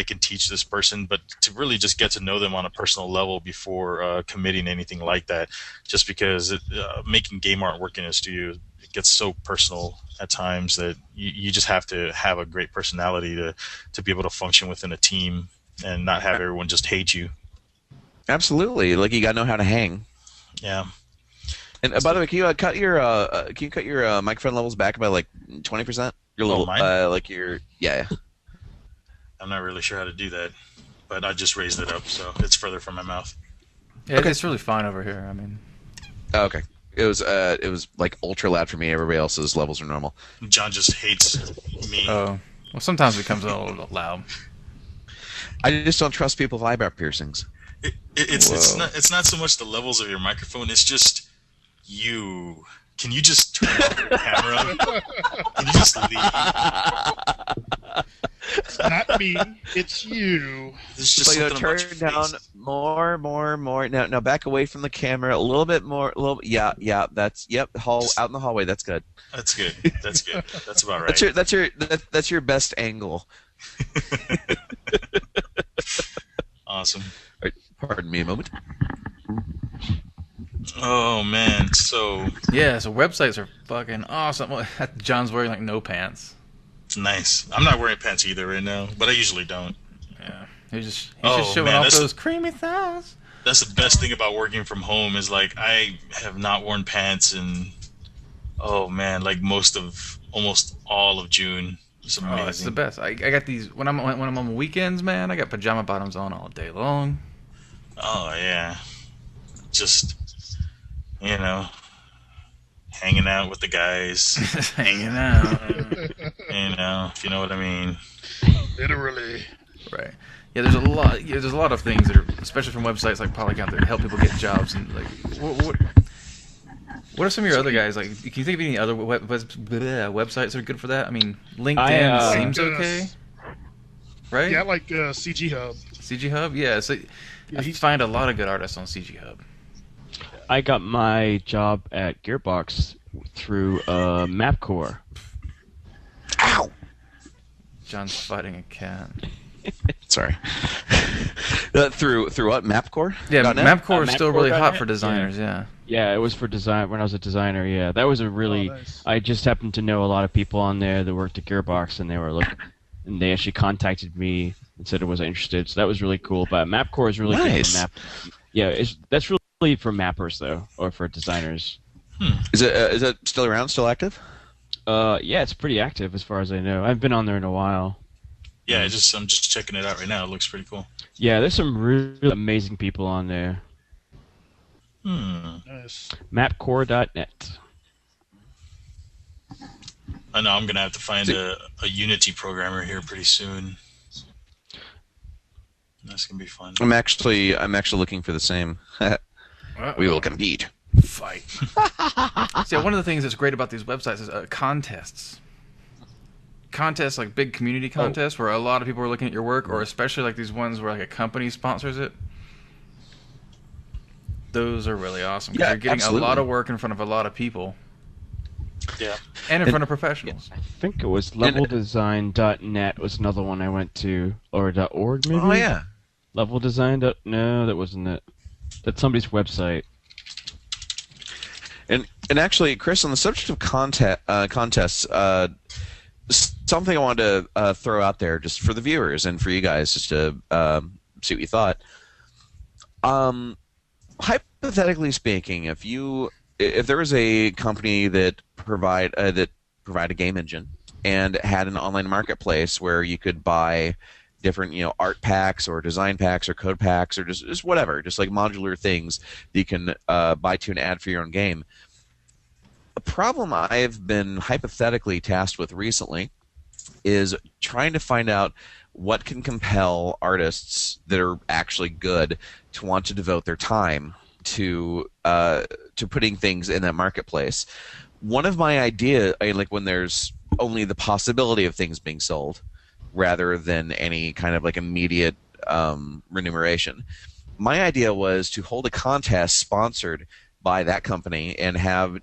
can teach this person, but to really just get to know them on a personal level before committing anything like that. Just because making game art, working in a studio, it gets so personal at times that you just have to have a great personality to be able to function within a team and not have everyone just hate you. absolutely. Like, you gotta know how to hang. Yeah. And by the way, can you cut your microphone levels back by like 20%? Your little mine? like your yeah. I'm not really sure how to do that, but I just raised it up, so it's further from my mouth. Yeah, it's really fine over here. I mean, Oh, okay. It was like ultra loud for me. Everybody else's levels are normal. John just hates me. well, sometimes it comes out a little loud. I just don't trust people with eyebrow piercings. It's not so much the levels of your microphone. It's just you. Can you just turn off your camera? Can you just leave? It's not me. It's you. There's just So, something turn about your down face. more. Now back away from the camera a little bit more. Yeah. Out in the hallway. That's good. That's good. That's about right. That's your best angle. Awesome. All right, pardon me a moment. Oh man, so Yeah, so websites are fucking awesome. Well, John's wearing like no pants. nice. I'm not wearing pants either right now, but I usually don't. Yeah, he's just Oh, showing man, off that's- those creamy thighs. That's the best thing about working from home is like I have not worn pants in like almost all of June. It's amazing. Oh, it's the best. I got these when I'm on weekends, man. I got pajama bottoms on all day long. Oh yeah, just hanging out with the guys. Hanging out. If you know what I mean. Literally. Right. Yeah, there's a lot of things that are, especially from websites like Polycount, that help people get jobs. And like, what are some of your other guys like? Can you think of any other websites that are good for that? I mean, LinkedIn seems okay, right? Yeah, like CG Hub. CG Hub, yeah. So Yeah, I find a lot of good artists on CG Hub. I got my job at Gearbox through MapCore. Ow! John's fighting a cat. Sorry. Through what? Mapcore? Yeah, Mapcore is still really hot Mapcore.net? for designers. Yeah. Yeah, it was for design when I was a designer. Yeah, that was a really. nice. I just happened to know a lot of people on there that worked at Gearbox, and and they actually contacted me and said it was interested. So that was really cool. But Mapcore is really good Nice. for map. Yeah, that's really for mappers though, or for designers. Is it still around? Still active? Yeah, it's pretty active as far as I know. I've been on there in a while. Yeah, I'm just checking it out right now. It looks pretty cool. Yeah, there's some really amazing people on there. Nice. Mapcore.net. I know I'm gonna have to find a Unity programmer here pretty soon. That's gonna be fun. I'm actually looking for the same. We will compete. Fight. See, one of the things that's great about these websites is contests. Contests, like big community contests, where a lot of people are looking at your work, or especially like these ones where like a company sponsors it. Those are really awesome because you're getting absolutely. a lot of work in front of a lot of people, Yeah. and in front of professionals. I think it was leveldesign.net was another one I went to, or .org maybe. Oh yeah. Level Design. No, that wasn't it. That's somebody's website. And actually, Chris, on the subject of contests, something I wanted to throw out there just for the viewers and for you guys, just to see what you thought. Hypothetically speaking, if there was a company that provide a game engine and had an online marketplace where you could buy different art packs or design packs or code packs or just whatever, just like modular things that you can buy to and add for your own game. A problem I've been hypothetically tasked with recently is trying to find out what can compel artists that are actually good to want to devote their time to putting things in that marketplace. One of my ideas, like when there's only the possibility of things being sold, rather than any kind of like immediate remuneration. My idea was to hold a contest sponsored by that company and have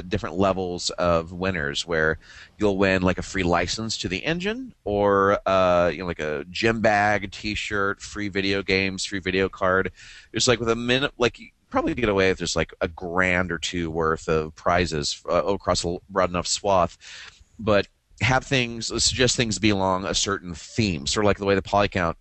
different levels of winners where you'll win like a free license to the engine or like a gym bag, T-shirt, free video games, free video card. Just like with a minute, like you probably get away with just like a grand or two worth of prizes across a broad enough swath, but suggest things be along a certain theme, sort of like the way the polycount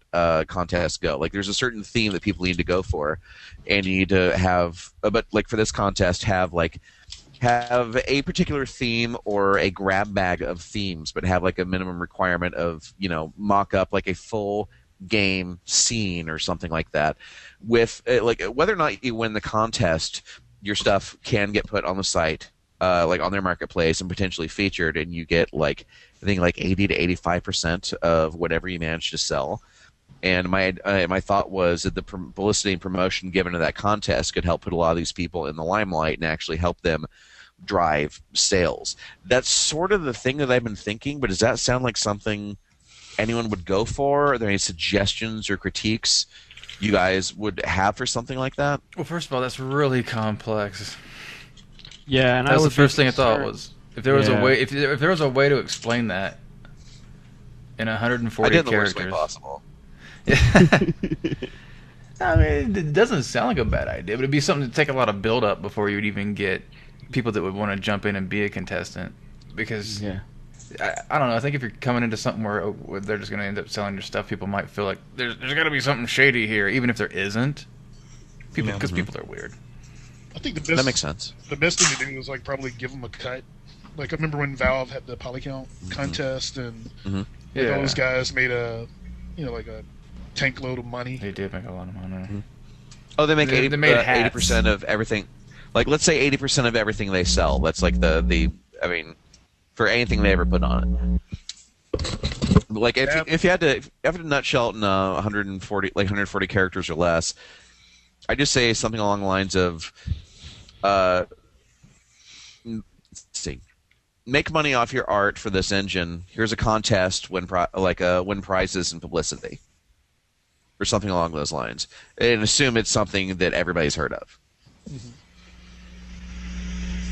contests go. Like there's a certain theme that people need to go for, and you need to have, but like for this contest, have a particular theme or a grab bag of themes, but have like a minimum requirement of mock up like a full game scene or something like that. With like whether or not you win the contest, your stuff can get put on the site. Like on their marketplace and potentially featured, and you get like I think like 80 to 85% of whatever you manage to sell. And my thought was that the publicity and promotion given to that contest could help put a lot of these people in the limelight and actually help them drive sales. That's sort of the thing that I've been thinking, but does that sound like something anyone would go for? Are there any suggestions or critiques you guys would have for something like that? Well, first of all, that's really complex. Yeah, and That was I the first thing I thought was if there was a way if there was a way to explain that in 140 I did the characters. worst way possible. I mean, it doesn't sound like a bad idea, but it'd be something to take a lot of build up before you'd even get people that would want to jump in and be a contestant. Because I don't know. I think if you're coming into something where they're just going to end up selling your stuff, people might feel like there's got to be something shady here, even if there isn't. Because people are weird. I think the best That makes sense. The best thing to do is like probably give them a cut. Like I remember when Valve had the polycount contest, and those guys made a like a tank load of money. They did make a lot of money. Oh, they make They made hats. 80% of everything. Like let's say 80% of everything they sell. That's like the I mean, for anything they ever put on it. Like if you had to nutshell it in 140 characters or less, I just say something along the lines of, let's see, make money off your art for this engine. Here's a contest, win prizes and publicity, or something along those lines, and assume it's something that everybody's heard of. Mm-hmm.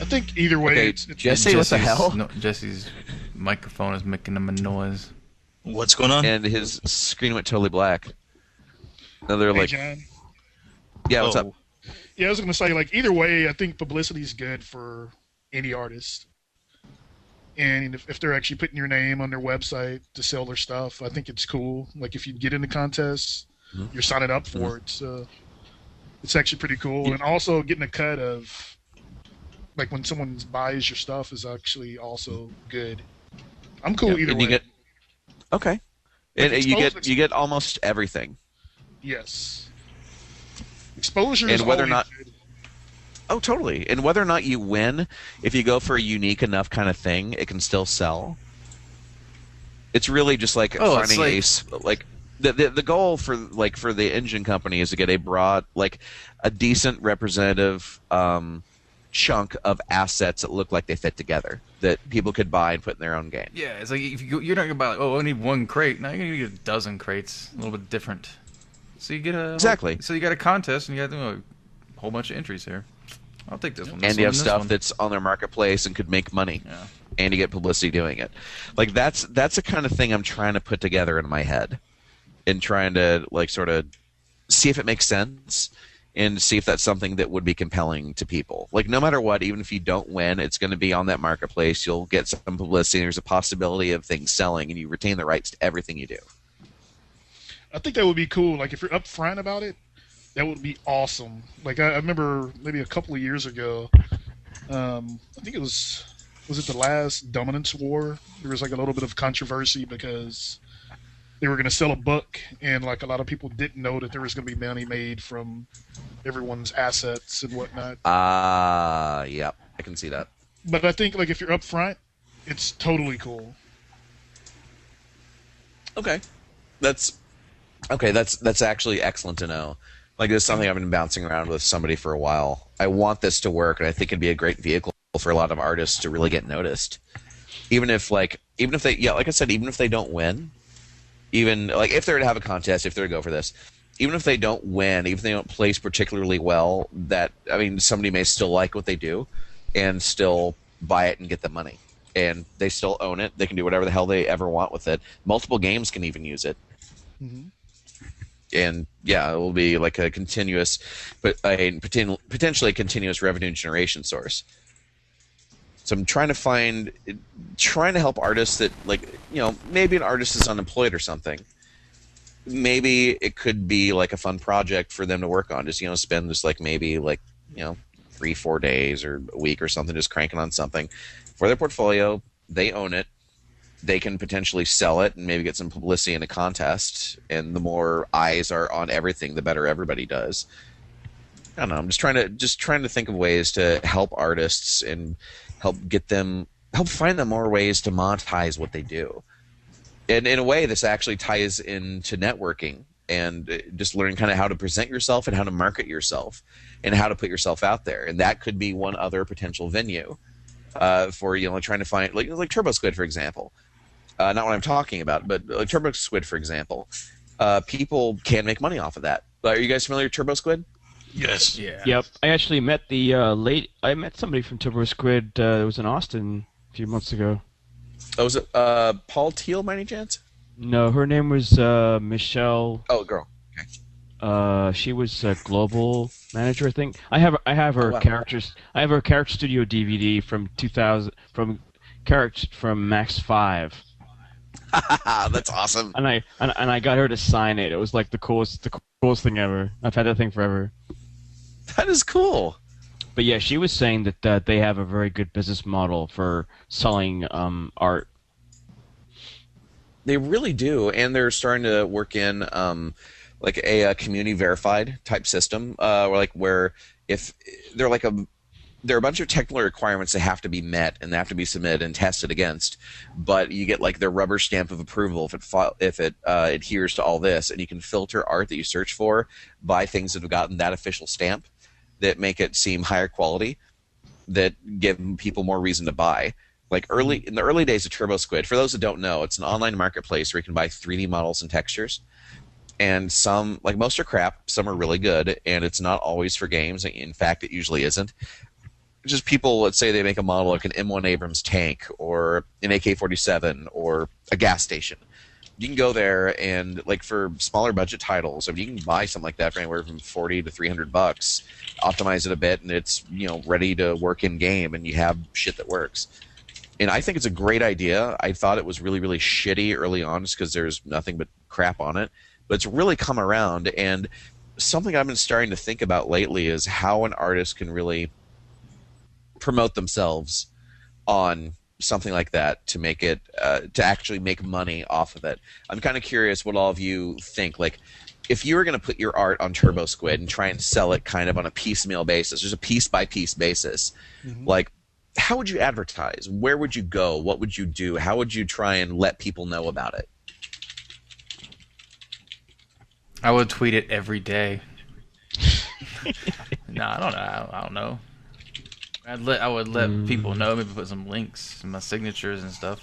I think either way, Okay, it's Jesse, what the hell? No, Jesse's microphone is making him a noise. What's going on? and his screen went totally black. And they're Hey, like, John. "Yeah, what's up?" Oh. Yeah, I was going to say, like, either way, I think publicity is good for any artist. And if they're actually putting your name on their website to sell their stuff, I think it's cool. Like, if you get into contests, you're signing up for it. So it's actually pretty cool. Yeah. And also getting a cut of, like, when someone buys your stuff is actually also good. I'm cool either And way. you get okay, and Like, you get almost everything. Yes. Exposure is And whether or always not- good. Oh, totally. And whether or not you win, if you go for a unique enough kind of thing, it can still sell. It's really just like it's finding the goal for the engine company is to get a decent representative chunk of assets that look like they fit together that people could buy and put in their own game. Yeah, it's like if you're not gonna buy like, I need one crate. Now you're gonna get a dozen crates, a little bit different. So you get Exactly. So you got a contest and you got a whole bunch of entries here. I'll take this one. This And you one, have this stuff one. that's on their marketplace and could make money. Yeah. And you get publicity doing it. Like that's the kind of thing I'm trying to put together in my head, and trying to sort of see if it makes sense, and see if that's something that would be compelling to people. Like no matter what, even if you don't win, it's going to be on that marketplace. You'll get some publicity. And there's a possibility of things selling, and you retain the rights to everything you do. I think that would be cool. Like, if you're upfront about it, that would be awesome. Like, I remember maybe a couple of years ago, I think it was it the last Dominance War? There was, like, a little bit of controversy because they were going to sell a book, and, like, a lot of people didn't know that there was going to be money made from everyone's assets and whatnot. Yeah, I can see that. But I think, like, if you're upfront, it's totally cool. Okay. That's actually excellent to know. Like, this is something I've been bouncing around with somebody for a while. I want this to work, and I think it'd be a great vehicle for a lot of artists to really get noticed. Even if they, like I said, even if they don't win, even like if they're to have a contest, if they're to go for this, even if they don't win, even if they don't place particularly well, somebody may still like what they do, and still buy it and get the money, and they still own it. They can do whatever the hell they ever want with it. Multiple games can even use it. Mm-hmm. And yeah, it will be like a continuous, but potentially a continuous revenue generation source. So I'm trying to help artists that, maybe an artist is unemployed or something. Maybe it could be like a fun project for them to work on. Just spend just 3-4 days or a week or something, just cranking on something for their portfolio. They own it. They can potentially sell it and maybe get some publicity in a contest. And the more eyes are on everything, the better everybody does. I don't know. I'm just trying to think of ways to help artists and help find them more ways to monetize what they do. And in a way, this actually ties into networking and just learning kind of how to present yourself and how to market yourself and how to put yourself out there. And that could be one other potential venue for trying to find like Turbo Squid, for example. Not what I'm talking about, but like Turbo Squid, for example. People can make money off of that. Are you guys familiar with Turbo Squid? Yes. Yeah. Yep. I actually met I met somebody from Turbo Squid that was in Austin a few months ago. Oh, was it Paul Teal by any chance? No, her name was Michelle. Oh, girl. Okay. She was a global manager, I think. I have her Oh, wow. characters. I have her Character Studio DVD from 2000 from Max 5. That's awesome. And I got her to sign it. It was like the coolest thing ever. I've had that thing forever. That is cool. But yeah, she was saying that they have a very good business model for selling art. They really do, and they're starting to work in like a community verified type system, where if they're there are a bunch of technical requirements that have to be met and they have to be submitted and tested against, but you get like their rubber stamp of approval if it adheres to all this, and you can filter art that you search for by things that have gotten that official stamp that make it seem higher quality, that give people more reason to buy. Like in the early days of Turbo Squid, for those that don't know, it's an online marketplace where you can buy 3D models and textures. And some, like most are crap, some are really good, and it's not always for games. In fact, it usually isn't. Just people, let's say they make a model like an M1 Abrams tank or an AK-47 or a gas station. you can go there and like for smaller budget titles, I mean, you can buy something like that for anywhere from $40 to $300, optimize it a bit, and it's ready to work in game, and you have shit that works. And I think it's a great idea. I thought it was really, really shitty early on just because there's nothing but crap on it. But it's really come around. And something I've been starting to think about lately is how an artist can really promote themselves on something like that to make it to actually make money off of it. I'm kind of curious what all of you think. Like, if you were going to put your art on Turbo Squid and try and sell it kind of on a piecemeal basis, just a piece-by-piece basis, like, how would you advertise? Where would you go? What would you do? How would you try and let people know about it? I would tweet it every day. No, I don't know. I would let people know. Maybe put some links, my signatures and stuff.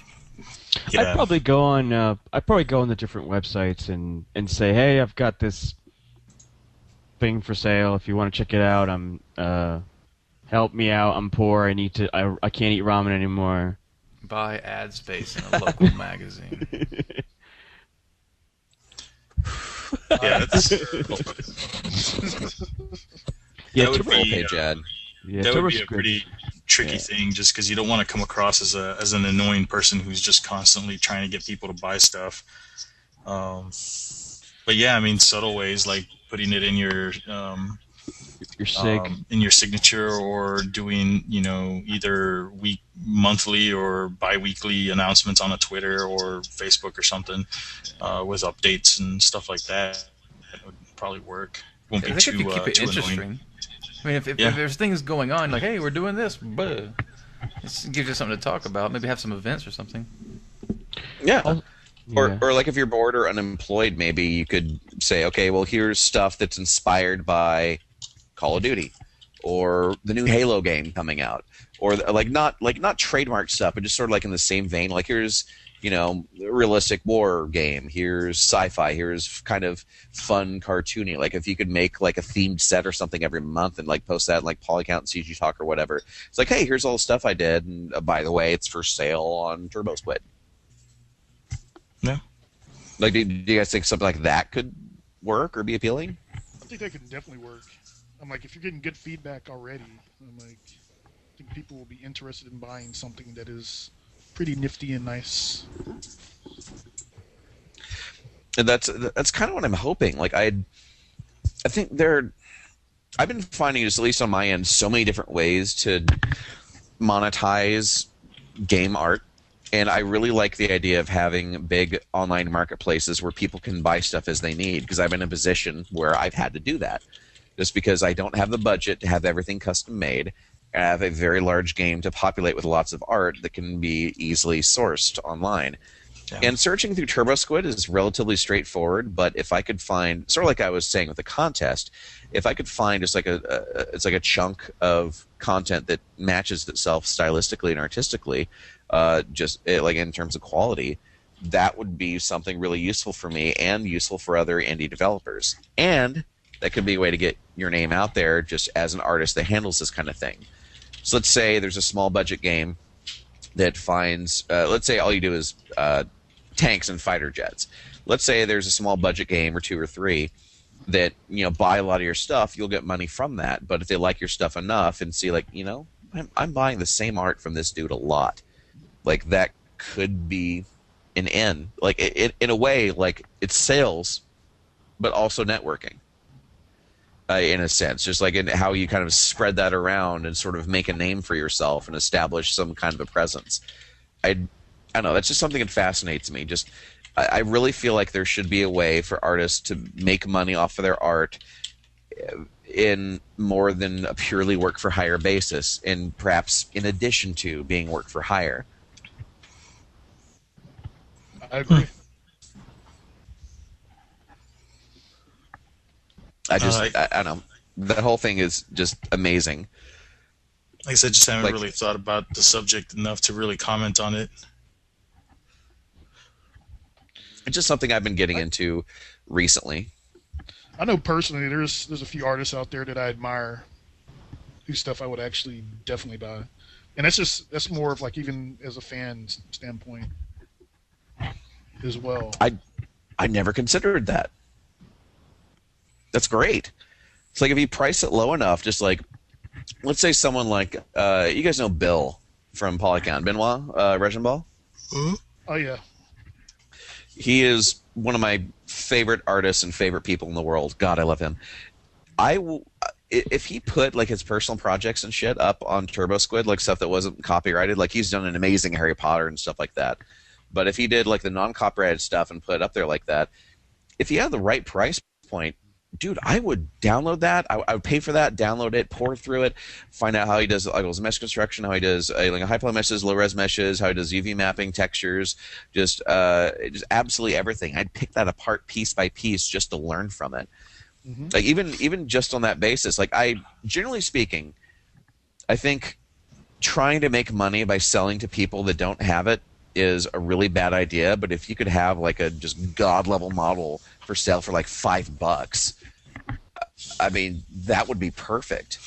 Yeah. I'd probably go on the different websites and say, hey, I've got this thing for sale. If you want to check it out, help me out. I'm poor. I can't eat ramen anymore. Buy ad space in a local magazine. Yeah, that's Yeah, that would full be, page ad. Yeah, that would Turbo be a Squid. pretty tricky thing, just because you don't want to come across as an annoying person who's just constantly trying to get people to buy stuff. But yeah, I mean, subtle ways like putting it in your in your signature, or doing either monthly or bi-weekly announcements on a Twitter or Facebook or something with updates and stuff like that. That would probably work. Won't be I think if too you keep it too interesting. annoying. I mean, if there's things going on, like, hey, we're doing this, it gives you something to talk about. Maybe have some events or something. Yeah. Or like if you're bored or unemployed, maybe you could say, okay, well, here's stuff that's inspired by Call of Duty or the new Halo game coming out, or not trademark stuff, but just sort of like in the same vein. Like, here's a realistic war game. Here's sci-fi. Here's kind of fun cartoony. Like, if you could make like a themed set or something every month and like post that in like Polycount and CG Talk or whatever. It's like, hey, here's all the stuff I did, and by the way, it's for sale on Turbo Squid. Yeah. Like, do you guys think something like that could work or be appealing? I think that could definitely work. I'm like, if you're getting good feedback already, I'm like, I think people will be interested in buying something that is pretty nifty and nice. And that's kind of what I'm hoping. Like, I think I've been finding, just at least on my end, so many different ways to monetize game art. And I really like the idea of having big online marketplaces where people can buy stuff as they need, because I'm in a position where I've had to do that. Just because I don't have the budget to have everything custom made. I have a very large game to populate with lots of art that can be easily sourced online. Yeah. And searching through Turbo Squid is relatively straightforward, but if I could find, sort of like I was saying with the contest, if I could find just like it's like a chunk of content that matches itself stylistically and artistically, like in terms of quality, that would be something really useful for me and useful for other indie developers. And that could be a way to get your name out there just as an artist that handles this kind of thing. So let's say there's a small budget game that finds, let's say all you do is tanks and fighter jets. Let's say there's a small budget game or two or three that, buy a lot of your stuff, you'll get money from that. But if they like your stuff enough and see, like, I'm buying the same art from this dude a lot, like, that could be an end. Like, in a way, like, it's sales, but also networking. In a sense, just like in how you kind of spread that around and sort of make a name for yourself and establish some kind of a presence. I don't know, that's just something that fascinates me. Just, I really feel like there should be a way for artists to make money off of their art in more than a purely work for hire basis, and perhaps in addition to being work for hire. I agree. I don't know. That whole thing is just amazing. Like I said, just haven't really thought about the subject enough to really comment on it. It's just something I've been getting into recently. I know personally there's a few artists out there that I admire whose stuff I would actually definitely buy. And that's more of like, even as a fan standpoint as well. I never considered that. That's great. It's like if you price it low enough, just like, let's say someone like, you guys know Bill from Polycount, Benoit Regenball? Oh yeah. He is one of my favorite artists and favorite people in the world. God, I love him. If he put like his personal projects and shit up on Turbo Squid, like stuff that wasn't copyrighted, like he's done an amazing Harry Potter and stuff like that. But if he did like the non-copyrighted stuff and put it up there like that, if he had the right price point, dude, I would download that. I would pay for that, download it, pour through it, find out how he does like his mesh construction, how he does like high poly meshes, low res meshes, how he does UV mapping, textures, just absolutely everything. I'd pick that apart piece by piece just to learn from it. Mm-hmm. Like even just on that basis, like generally speaking, I think trying to make money by selling to people that don't have it is a really bad idea. But if you could have like a just god level model for sale for like $5, I mean, that would be perfect.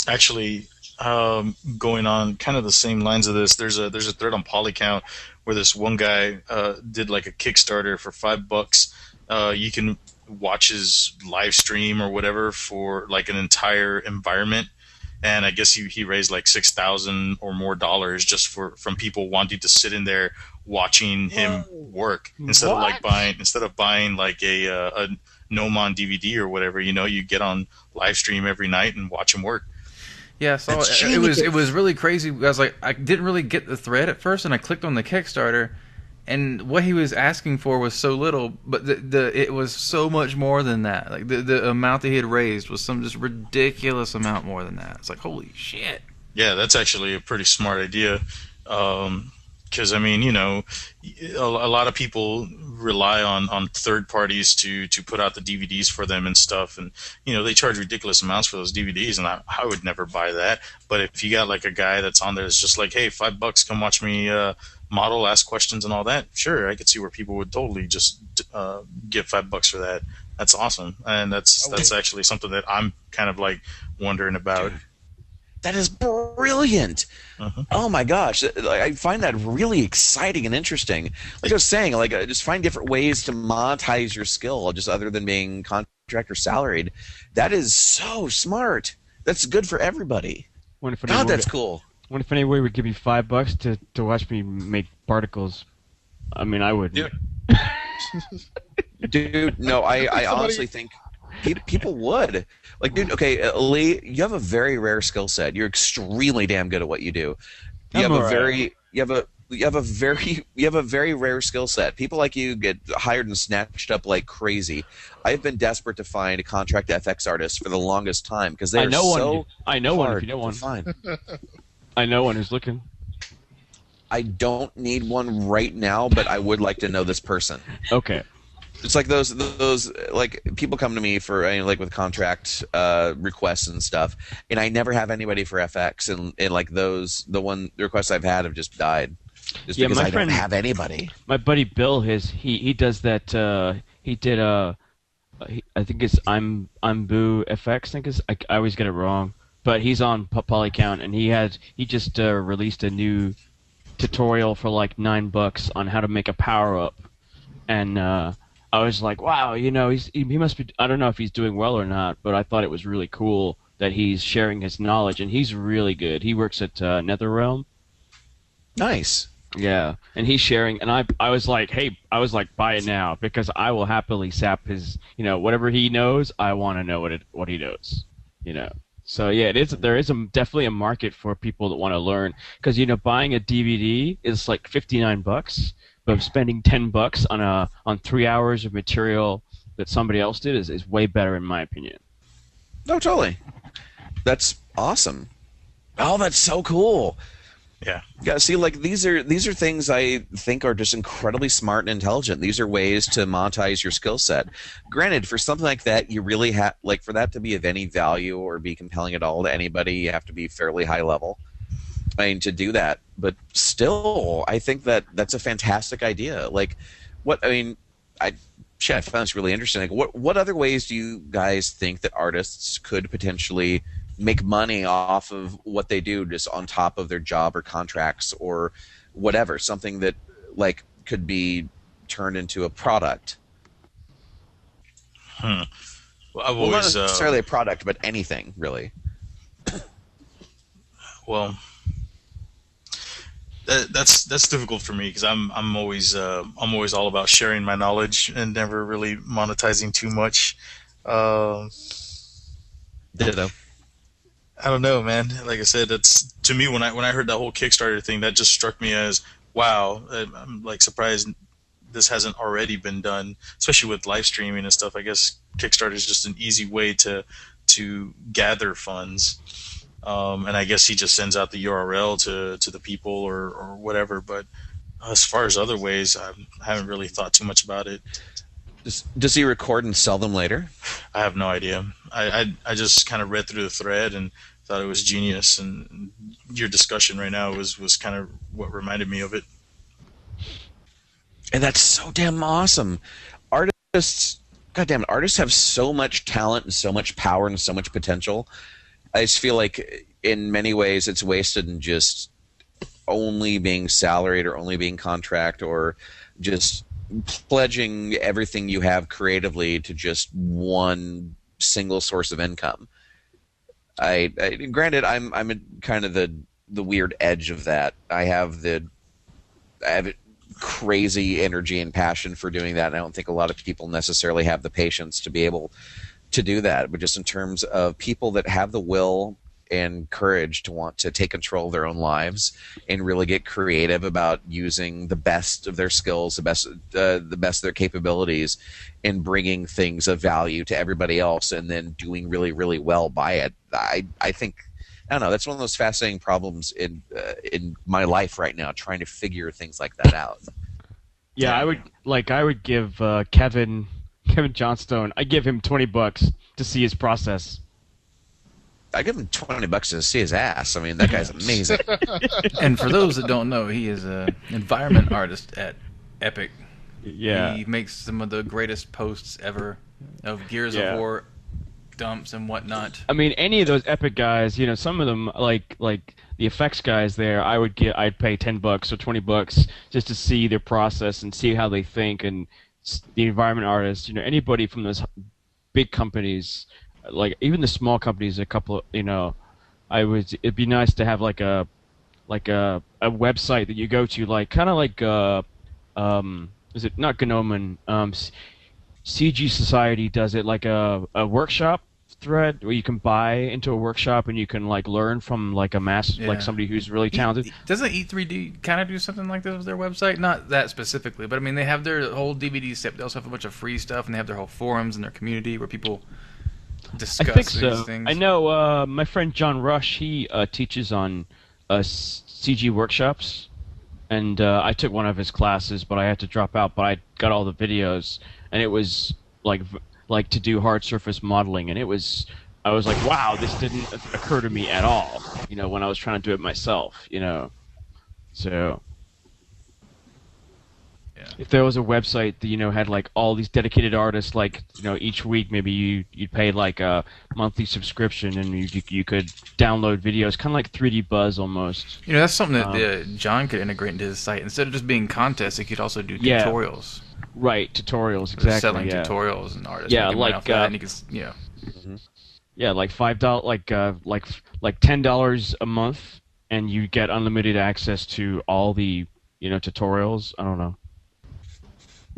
Actually, going on kind of the same lines of this, there's a thread on Polycount where this one guy did like a Kickstarter for $5. You can watch his live stream or whatever for like an entire environment. And I guess he raised like $6,000 or more just from people wanting to sit in there watching him work instead of buying like a Nomon DVD or whatever. You get on live stream every night and watch him work. Yeah, so it was really crazy. I was like, I didn't really get the thread at first, and I clicked on the Kickstarter, and what he was asking for was so little, but it was so much more than that. Like the amount that he had raised was some just ridiculous amount more than that. It's like, holy shit. Yeah, that's actually a pretty smart idea. Because I mean, a lot of people rely on third parties to put out the DVDs for them and stuff, and they charge ridiculous amounts for those DVDs, and I would never buy that. But if you got like a guy that's on there that's just like, hey, $5, come watch me model, ask questions, and all that. Sure, I could see where people would totally just give $5 for that. That's awesome, and that's actually something that I'm kind of like wondering about. Dude, that is brilliant. Uh-huh. Oh my gosh, I find that really exciting and interesting. Like I was saying, like just find different ways to monetize your skill, just other than being contract or salaried. That is so smart. That's good for everybody. God, that's cool. What if anybody would give me $5 to watch me make particles? I mean, I wouldn't. Dude, no, I honestly think people would. Like, dude, okay, Lee, you have a very rare skill set. You're extremely damn good at what you do. You have a very rare skill set. People like you get hired and snatched up like crazy. I've been desperate to find a contract FX artist for the longest time because they're so I know one if you know one. Find. I know one who's looking. I don't need one right now, but I would like to know this person. Okay. It's like those like people come to me for like with contract requests and stuff, and I never have anybody for FX, and like the requests I've had have just died, just because I don't have anybody. My buddy Bill, he does that. He did I think it's I'm Boo FX. I always get it wrong, but he's on Polycount, and he just released a new tutorial for like $9 on how to make a power up, and I was like, wow, he must be. I don't know if he's doing well or not, but I thought it was really cool that he's sharing his knowledge, and he's really good. He works at NetherRealm. Nice. Yeah, and he's sharing, and I was like, buy it now, because I will happily sap his, whatever he knows. I want to know what he knows, So yeah, there is definitely a market for people that want to learn, because buying a DVD is like $59. But spending $10 on 3 hours of material that somebody else did is way better, in my opinion. No, totally. That's awesome. Oh, that's so cool. Yeah. Yeah. See, like these are things I think are just incredibly smart and intelligent. These are ways to monetize your skill set. Granted, for something like that, you really have for that to be of any value or be compelling at all to anybody, you have to be fairly high level. To do that, but still, I think that's a fantastic idea. I found this really interesting. Like, what other ways do you guys think that artists could potentially make money off of what they do, just on top of their job or contracts or whatever? Something that could be turned into a product. Well, I've Well, not always necessarily a product, but anything really. well, that's difficult for me because I'm always all about sharing my knowledge and never really monetizing too much. Ditto. I don't know, man. Like I said, that's to me when I heard that whole Kickstarter thing, that just struck me as wow. I'm like surprised this hasn't already been done, especially with live streaming and stuff. I guess Kickstarter is just an easy way to gather funds, and I guess he just sends out the URL to the people or whatever. But as far as other ways, I haven't really thought too much about it. Does he record and sell them later? I have no idea. I just kind of read through the thread and thought it was genius, and your discussion right now was kind of what reminded me of it. And that's so damn awesome. Artists, goddamn, artists have so much talent and so much power and so much potential. I just feel like in many ways it's wasted in just only being salaried or only being contract or just pledging everything you have creatively to just one single source of income. I granted, I'm kind of the weird edge of that. I have crazy energy and passion for doing that, and I don't think a lot of people necessarily have the patience to be able to do that. But just in terms of people that have the will and courage to want to take control of their own lives and really get creative about using the best of their skills, the best of their capabilities, and bringing things of value to everybody else, and then doing really, really well by it. I think, I don't know, that's one of those fascinating problems in my life right now, trying to figure things like that out. Yeah, I would give Kevin Johnstone, I give him $20 to see his process. I give him $20 to see his ass. I mean, that guy's amazing. And for those that don't know, he is an environment artist at Epic. Yeah. He makes some of the greatest posts ever of Gears of War dumps and whatnot. I mean, any of those Epic guys, some of them, like the effects guys there, I'd pay $10 or $20 just to see their process and see how they think. And the environment artists, anybody from those big companies, like even the small companies, it'd be nice to have like a website that you go to, like kind of like is it not Gnomon? CG Society does it, like a workshop thread where you can buy into a workshop and you can like learn from like like somebody who's really talented. Doesn't E3D kind of do something like this with their website? Not that specifically, but I mean they have their whole DVD set. They also have a bunch of free stuff, and they have their whole forums and their community where people discuss I think so. these things. I know my friend John Rush, he teaches on CG workshops, and I took one of his classes, but I had to drop out. But I got all the videos, and it was like to do hard surface modeling, and I was like, wow, this didn't occur to me at all, when I was trying to do it myself, so. Yeah. If there was a website that had like all these dedicated artists, like each week maybe you'd pay like a monthly subscription and you could download videos, kind of like 3D Buzz almost. That's something that John could integrate into his site. Instead of just being contests, he could also do tutorials. Right, tutorials, exactly. Selling tutorials and artists. Yeah, like that, and you could, yeah, like $5, like $10 a month, and you get unlimited access to all the tutorials. I don't know.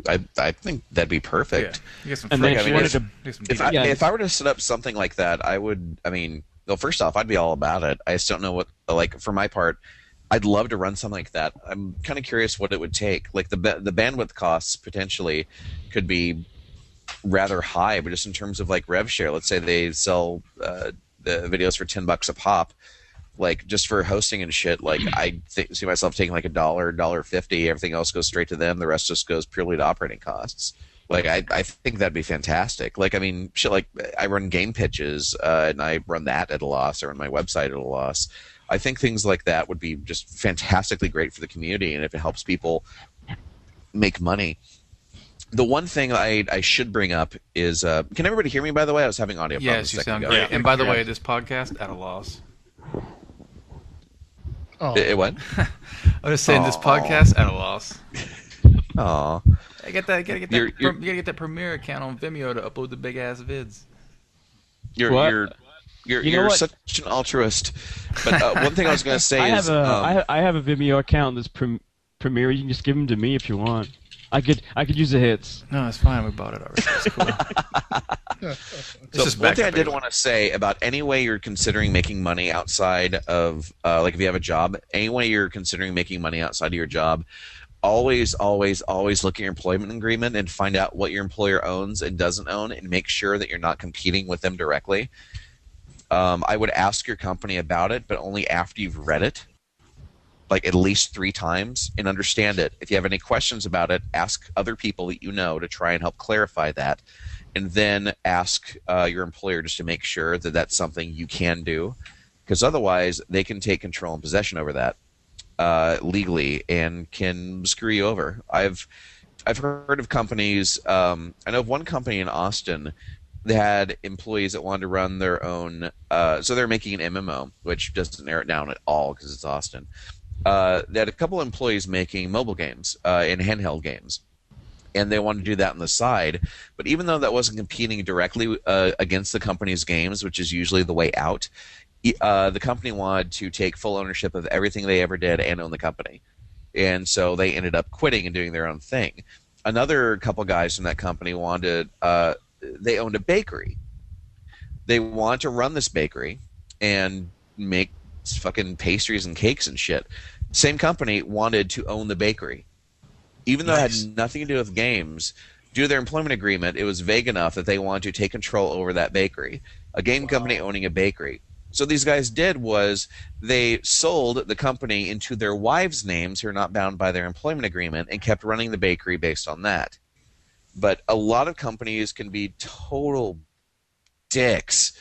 I think that'd be perfect. Yeah. And then if I were to set up something like that, I would. I mean, well, first off, I'd be all about it. I just don't know what. Like for my part, I'd love to run something like that. I'm kind of curious what it would take. Like the bandwidth costs potentially could be rather high, but just in terms of like rev share, let's say they sell the videos for $10 a pop. Like just for hosting and shit, like I see myself taking like $1.50. Everything else goes straight to them. The rest just goes purely to operating costs. Like I think that'd be fantastic. Like I mean, shit. Like I run game pitches, and I run that at a loss, or run my website at a loss. I think things like that would be just fantastically great for the community, and if it helps people make money. The one thing I should bring up is, can everybody hear me? By the way, I was having audio problems. Yes, you sound great. And by the way, this podcast at a loss. Oh. What? I was saying this podcast at a loss. Aw. Gotta get that. You're- You gotta get that Premiere account on Vimeo to upload the big ass vids. You're What? you're you're, You know you're what? such an altruist. But one thing I was going to say I is have a Vimeo account that's Premiere. You can just give them to me if you want. I could use the hits. No, it's fine. We bought it already. It's cool. It's so just one thing I backup did anyway. want to say about any way you're considering making money outside of like if you have a job, any way you're considering making money outside of your job, always look at your employment agreement and find out what your employer owns and doesn't own, and make sure that you're not competing with them directly. I would ask your company about it, but only after you've read it, like at least 3 times, and understand it. If you have any questions about it, ask other people that you know to try and help clarify that, and then ask your employer just to make sure that that's something you can do, because otherwise they can take control and possession over that legally and can screw you over. I've heard of companies. I know of one company in Austin. They had employees that wanted to run their own. So they're making an MMO, which doesn't narrow it down at all because it's Austin. They had a couple of employees making mobile games and handheld games, and they wanted to do that on the side. But even though that wasn't competing directly against the company's games, which is usually the way out, the company wanted to take full ownership of everything they ever did and own the company. And so they ended up quitting and doing their own thing. Another couple guys from that company they owned a bakery. They wanted to run this bakery and make fucking pastries and cakes and shit. Same company wanted to own the bakery. Even though it had nothing to do with games, due to their employment agreement, it was vague enough that they wanted to take control over that bakery. A game company owning a bakery. So these guys did was they sold the company into their wives' names who are not bound by their employment agreement and kept running the bakery based on that. But a lot of companies can be total dicks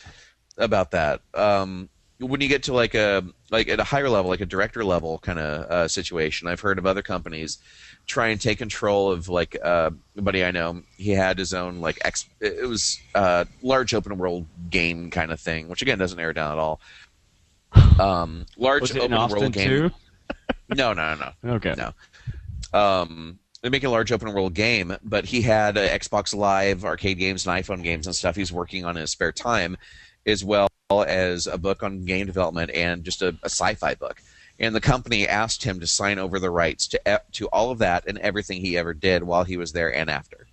about that. When you get to like at a higher level, like a director level kind of situation, I've heard of other companies try and take control of like a buddy I know. He had his own it was large open world game kind of thing, which again doesn't narrow it down at all. Large Was it open in Austin world game. too? No. Okay. No. They're making a large open world game, but he had Xbox Live arcade games and iPhone games and stuff he's working on in his spare time, as well as a book on game development and just a sci-fi book. And the company asked him to sign over the rights to all of that and everything he ever did while he was there and after,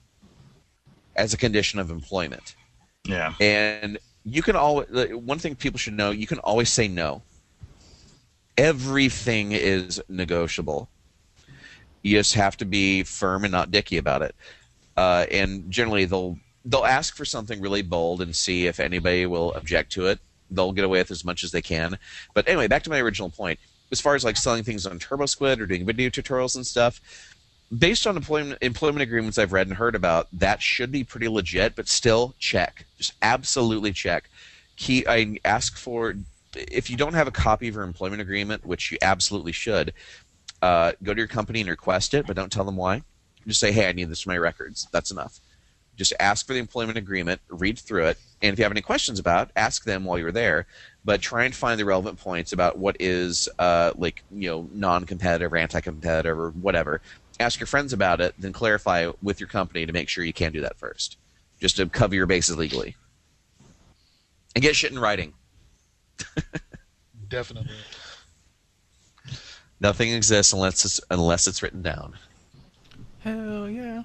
as a condition of employment. Yeah. And you can always, one thing people should know, you can always say no. Everything is negotiable. You just have to be firm and not dicky about it. And generally, they'll ask for something really bold and see if anybody will object to it. They'll get away with as much as they can. But anyway, back to my original point. As far as like selling things on TurboSquid or doing video tutorials and stuff, based on employment agreements I've read and heard about, that should be pretty legit. But still, check. Just absolutely check. I ask for, if you don't have a copy of your employment agreement, which you absolutely should, go to your company and request it, but don't tell them why. Just say, hey, I need this for my records. That's enough. Just ask for the employment agreement, read through it, and if you have any questions about it, ask them while you're there. But try and find the relevant points about what is non-competitive or anti-competitive or whatever. Ask your friends about it, then clarify with your company to make sure you can do that first, just to cover your bases legally. And get shit in writing. Definitely. Nothing exists unless it's written down. Hell yeah.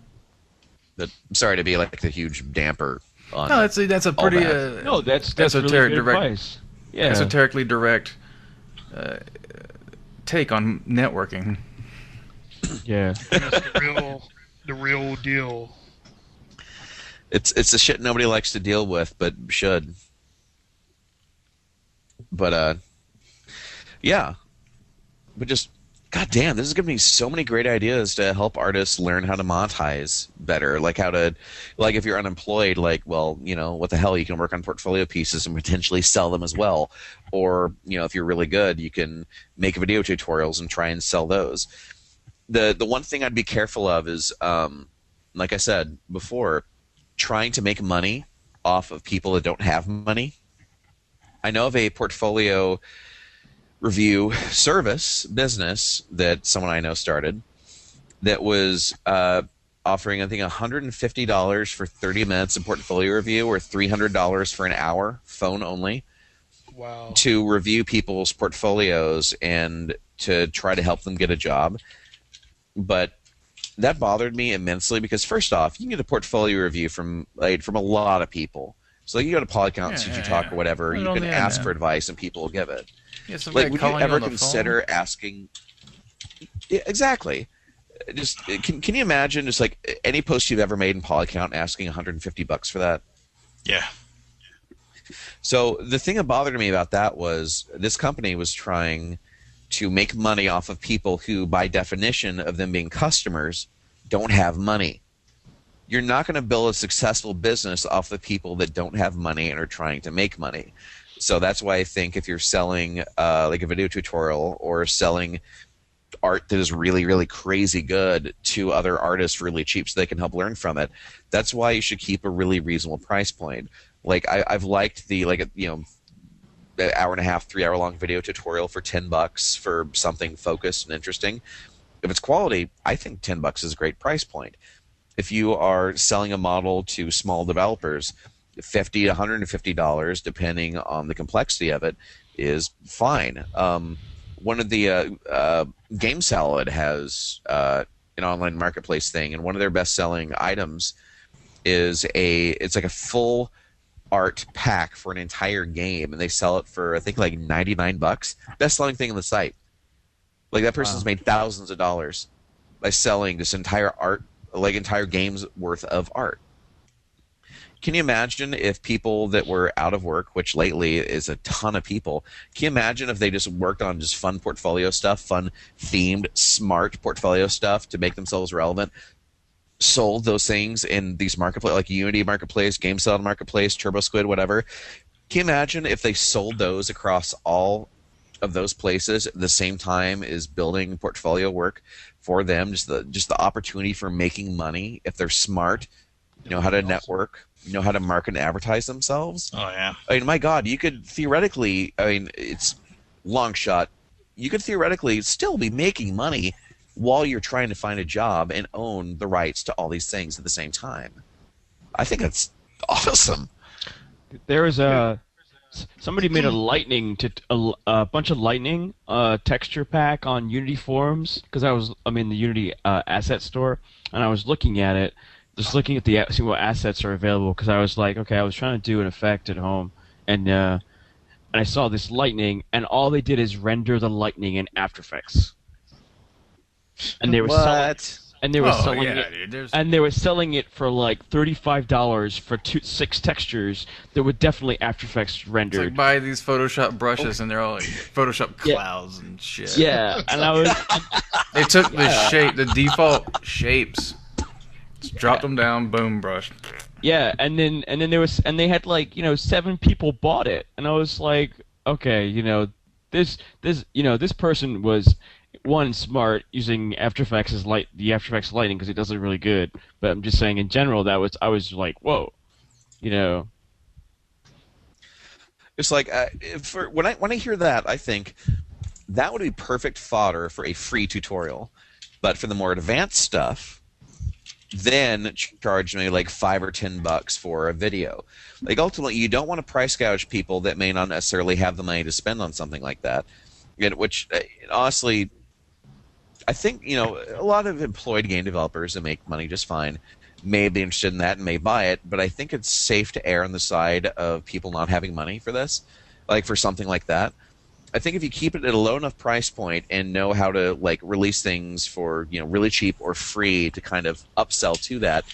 But I'm sorry to be like the huge damper on. No, that's a pretty No, that's esoteric, really good direct, advice. Yeah. esoterically direct take on networking. Yeah. That's the real deal. It's the shit nobody likes to deal with, but should. But yeah. But just, goddamn, this is giving me so many great ideas to help artists learn how to monetize better. Like how to, like if you're unemployed, like, well, what the hell, you can work on portfolio pieces and potentially sell them as well. Or, if you're really good, you can make video tutorials and try and sell those. The one thing I'd be careful of is, like I said before, trying to make money off of people that don't have money. I know of a portfolio review service business that someone I know started that was offering, I think, $150 for 30 minutes of portfolio review or $300 for an hour, phone only, Wow. to review people's portfolios and to try to help them get a job. But that bothered me immensely because, first off, you can get a portfolio review from a lot of people. So you go to Polycount, Institute Talk, or whatever. You can ask for advice, and people will give it. Yeah, some Like, guy would you calling ever on the consider phone? asking? Yeah, exactly. Just can you imagine just like any post you've ever made in Polycount asking $150 for that? Yeah. So the thing that bothered me about that was this company was trying to make money off of people who, by definition of them being customers, don't have money. You're not going to build a successful business off the people that don't have money and are trying to make money. So that's why I think if you're selling like a video tutorial or selling art that is really, really crazy good to other artists really cheap so they can help learn from it, that's why you should keep a really reasonable price point. Like I've liked the an hour and a half, 3 hour long video tutorial for $10 for something focused and interesting. If it's quality, I think $10 is a great price point. If you are selling a model to small developers, $50 to $150, depending on the complexity of it, is fine. One of the Game Salad has an online marketplace thing, and one of their best-selling items is it's like a full art pack for an entire game, and they sell it for I think like $99. Best-selling thing on the site. Like that person's made thousands of dollars by selling this entire art, like entire game's worth of art. Can you imagine if people that were out of work, which lately is a ton of people, can you imagine if they just worked on just fun portfolio stuff, fun themed, smart portfolio stuff to make themselves relevant, sold those things in these marketplaces, like Unity Marketplace, Game Salad Marketplace, Turbo Squid, whatever. Can you imagine if they sold those across all of those places at the same time as building portfolio work for them, just the opportunity for making money if they're smart, know how to network, know how to market and advertise themselves. Oh, yeah. I mean, my God, you could theoretically, I mean, it's long shot, you could theoretically still be making money while you're trying to find a job and own the rights to all these things at the same time. I think that's awesome. There was somebody made a bunch of lightning texture pack on Unity forums because I'm in the Unity asset store and I was looking at it, just looking at see what assets are available because I was like, okay, I was trying to do an effect at home and I saw this lightning and all they did is render the lightning in After Effects. And they were selling it. Dude, And they were selling it for like $35 for 6 textures that were definitely After Effects it's rendered. like buy these Photoshop brushes and they're all like Photoshop clouds and shit. Yeah, and I was They took the default shapes, just dropped them down, boom, brush. yeah, and then they had like 7 people bought it, and I was like, okay, this person was one smart using After Effects as the After Effects lighting because it does it really good. But I'm just saying in general I was like, whoa, It's like when I hear that, I think that would be perfect fodder for a free tutorial. But for the more advanced stuff, then charge me like $5 or $10 for a video. Like ultimately, you don't want to price gouge people that may not necessarily have the money to spend on something like that. Which honestly, I think a lot of employed game developers that make money just fine may be interested in that and may buy it, but I think it's safe to err on the side of people not having money for this, like for something like that. I think if you keep it at a low enough price point and know how to like release things for really cheap or free to kind of upsell to that,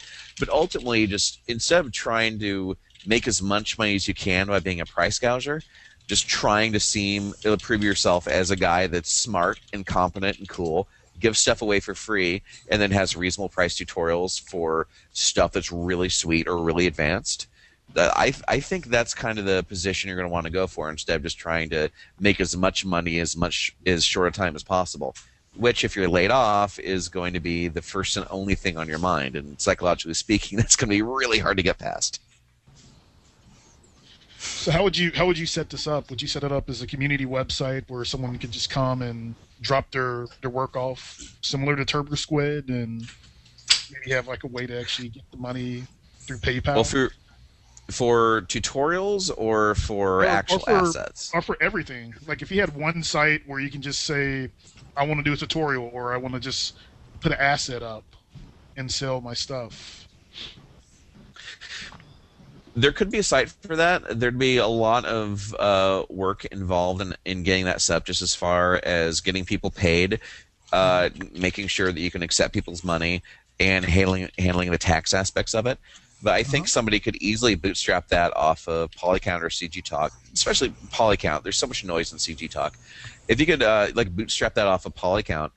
but ultimately just instead of trying to make as much money as you can by being a price gouger, just trying to prove yourself as a guy that's smart and competent and cool, gives stuff away for free, and then has reasonable price tutorials for stuff that's really sweet or really advanced. I think that's kind of the position you're going to want to go for instead of just trying to make as much money as short a time as possible, which if you're laid off is going to be the first and only thing on your mind, and psychologically speaking, that's going to be really hard to get past. So how would you set this up? Would you set it up as a community website where someone could just come and drop their work off, similar to Turbo Squid, and maybe have like a way to actually get the money through PayPal. Well, for tutorials or for actual assets? Or for everything. Like if you had one site where you can just say, I want to do a tutorial, or I want to just put an asset up and sell my stuff. There could be a site for that. There'd be a lot of work involved in getting that set up, just as far as getting people paid, making sure that you can accept people's money, and handling the tax aspects of it. But I think somebody could easily bootstrap that off of Polycount or CG Talk, especially Polycount. There's so much noise in CG Talk. If you could like bootstrap that off of Polycount,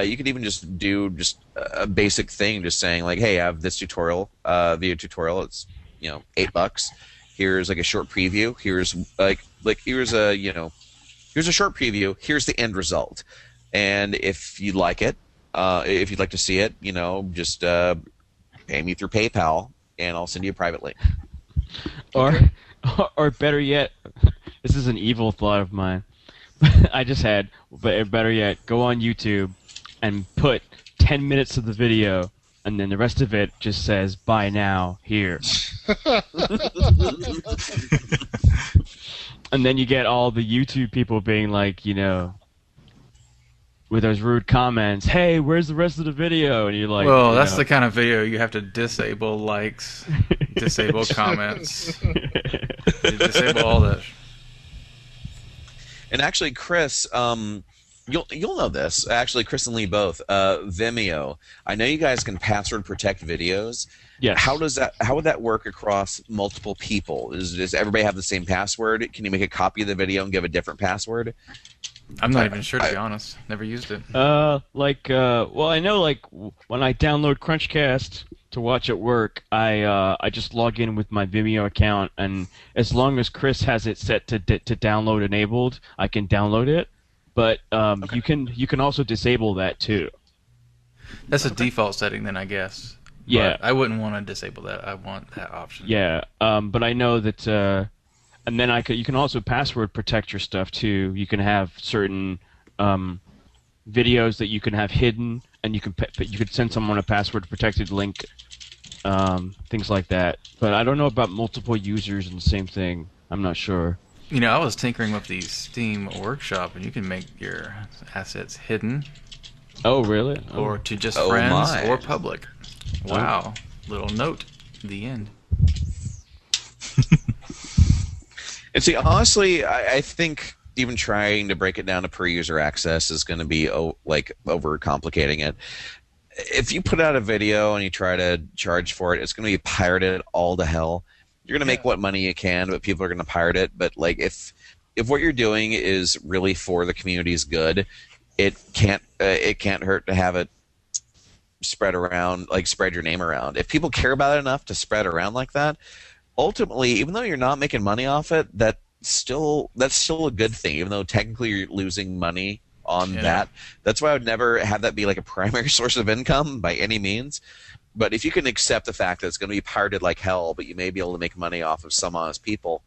you could even just do just a basic thing, just saying like, "Hey, I have this tutorial, video tutorial. It's $8. Here's like a short preview. Here's here's a short preview. Here's the end result. And if you like it, if you'd like to see it, just pay me through PayPal." And I'll send you a private link. Or better yet, this is an evil thought of mine. I just had, but better yet, go on YouTube and put 10 minutes of the video, and then the rest of it just says "buy now" here. And then you get all the YouTube people being like, with those rude comments, "Hey, where's the rest of the video?" And you're like, well, that's the kind of video you have to disable likes, disable comments, disable all that. And actually, Chris, you'll know this. Actually, Chris and Lee both. Vimeo. I know you guys can password protect videos. Yes. How would that work across multiple people? Does everybody have the same password? Can you make a copy of the video and give a different password? I'm not even sure, to be honest. Never used it. Well, I know, when I download CrunchCast to watch at work, I just log in with my Vimeo account, and as long as Chris has it set to download enabled, I can download it. But Okay. you can also disable that too. That's a default setting, then, I guess. Yeah. But I wouldn't want to disable that. I want that option. Yeah. But I know that. And then you can also password protect your stuff too. You can have certain videos that you can have hidden, and you could send someone a password protected link, things like that. But I don't know about multiple users and the same thing. I'm not sure. I was tinkering with the Steam Workshop, and you can make your assets hidden. Oh, really? Or to just Oh, friends my. or public. Wow. Little note. The end. And see, honestly, I think even trying to break it down to per user access is going to be overcomplicating it. If you put out a video and you try to charge for it, it's going to be pirated all to hell. You're going to make what money you can, but people are going to pirate it. But if what you're doing is really for the community's good, it can't hurt to have it spread around, spread your name around. If people care about it enough to spread around like that, ultimately, even though you're not making money off it, that's still a good thing. Even though technically you're losing money on that, that's why I would never have that be like a primary source of income by any means. But if you can accept the fact that it's going to be pirated like hell, but you may be able to make money off of some honest people,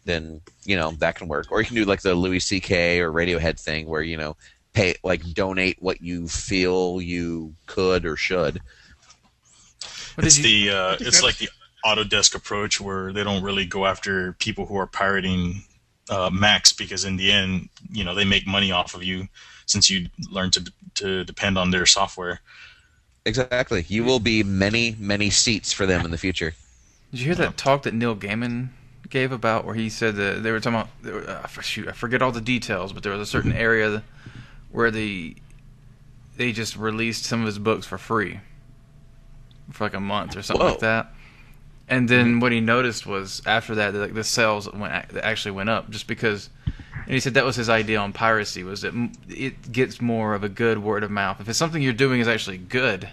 then that can work. Or you can do like the Louis C.K. or Radiohead thing, where pay donate what you feel you could or should. It's like the Autodesk approach, where they don't really go after people who are pirating Macs, because in the end, they make money off of you since you learn to depend on their software. Exactly. You will be many, many seats for them in the future. Did you hear that talk that Neil Gaiman gave about, where he said that they were talking about, I forget all the details, but there was a certain area where they just released some of his books for free for like a month or something like that. And then what he noticed was after that, the sales actually went up, just because. And he said that was his idea on piracy, was that it gets more of a good word of mouth. If it's something you're doing is actually good,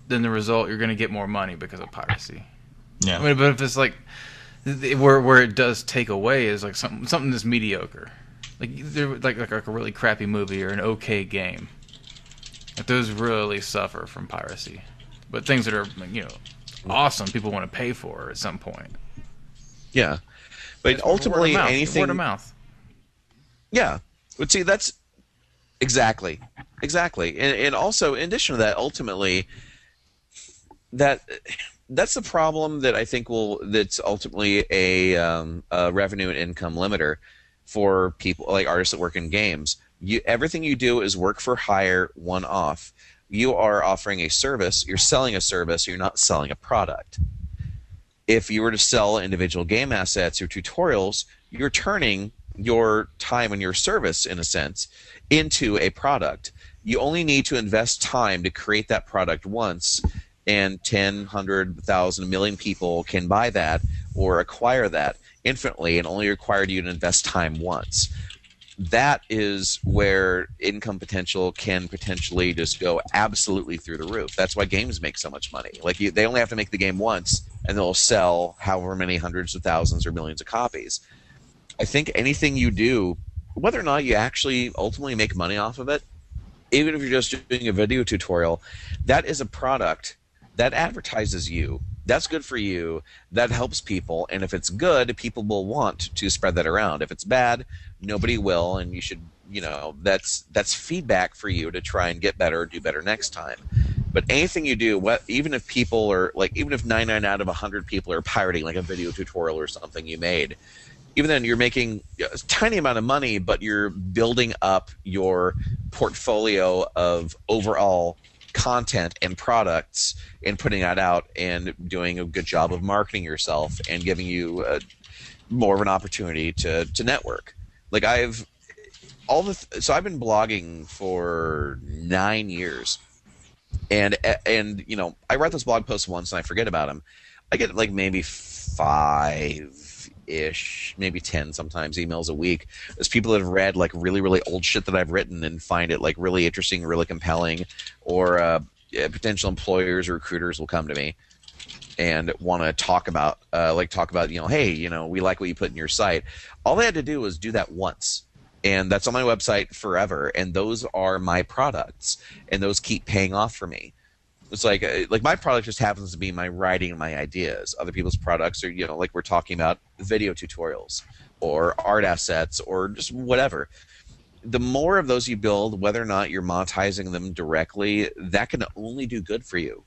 then the result, you're going to get more money because of piracy. Yeah. But if it's like where it does take away is like something that's mediocre, like a really crappy movie or an okay game. Like those really suffer from piracy. But things that are awesome, people want to pay for at some point. Yeah. But It's ultimately, word of mouth. anything. Word of mouth. Yeah. But see, that's exactly. Exactly, and also in addition to that, ultimately, that that's the problem that I think that's ultimately a revenue and income limiter for people like artists that work in games. Everything you do is work for hire, one off. You are offering a service. You're selling a service. You're not selling a product. If you were to sell individual game assets or tutorials, you're turning your time and your service, in a sense, into a product. You only need to invest time to create that product once, and 10, 100, 1,000, a million people can buy that or acquire that infinitely, and only required you to invest time once. That is where income potential can potentially just go absolutely through the roof. That's why games make so much money. Like they only have to make the game once, and they'll sell however many hundreds of thousands or millions of copies. I think anything you do, whether or not you actually ultimately make money off of it, even if you're just doing a video tutorial, that is a product that advertises you. That's good for you. That helps people. And if it's good, people will want to spread that around. If it's bad, nobody will. And you should, that's feedback for you to try and get better, do better next time. But anything you do, even if people are even if 99 out of 100 people are pirating like a video tutorial or something you made, even then you're making a tiny amount of money, but you're building up your portfolio of overall content and products and putting that out and doing a good job of marketing yourself and giving you more of an opportunity to network. Like I've been blogging for 9 years, and I write those blog posts once and I forget about them. I get like maybe 5-ish, maybe 10 sometimes emails a week. There's people that have read like really, really old shit that I've written and find it like really interesting, really compelling, or potential employers or recruiters will come to me and want to talk about, hey, we like what you put in your site. All they had to do was do that once. And that's on my website forever. And those are my products. And those keep paying off for me. It's like my product just happens to be my writing and my ideas. Other people's products are, like we're talking about video tutorials or art assets or just whatever. The more of those you build, whether or not you're monetizing them directly, that can only do good for you.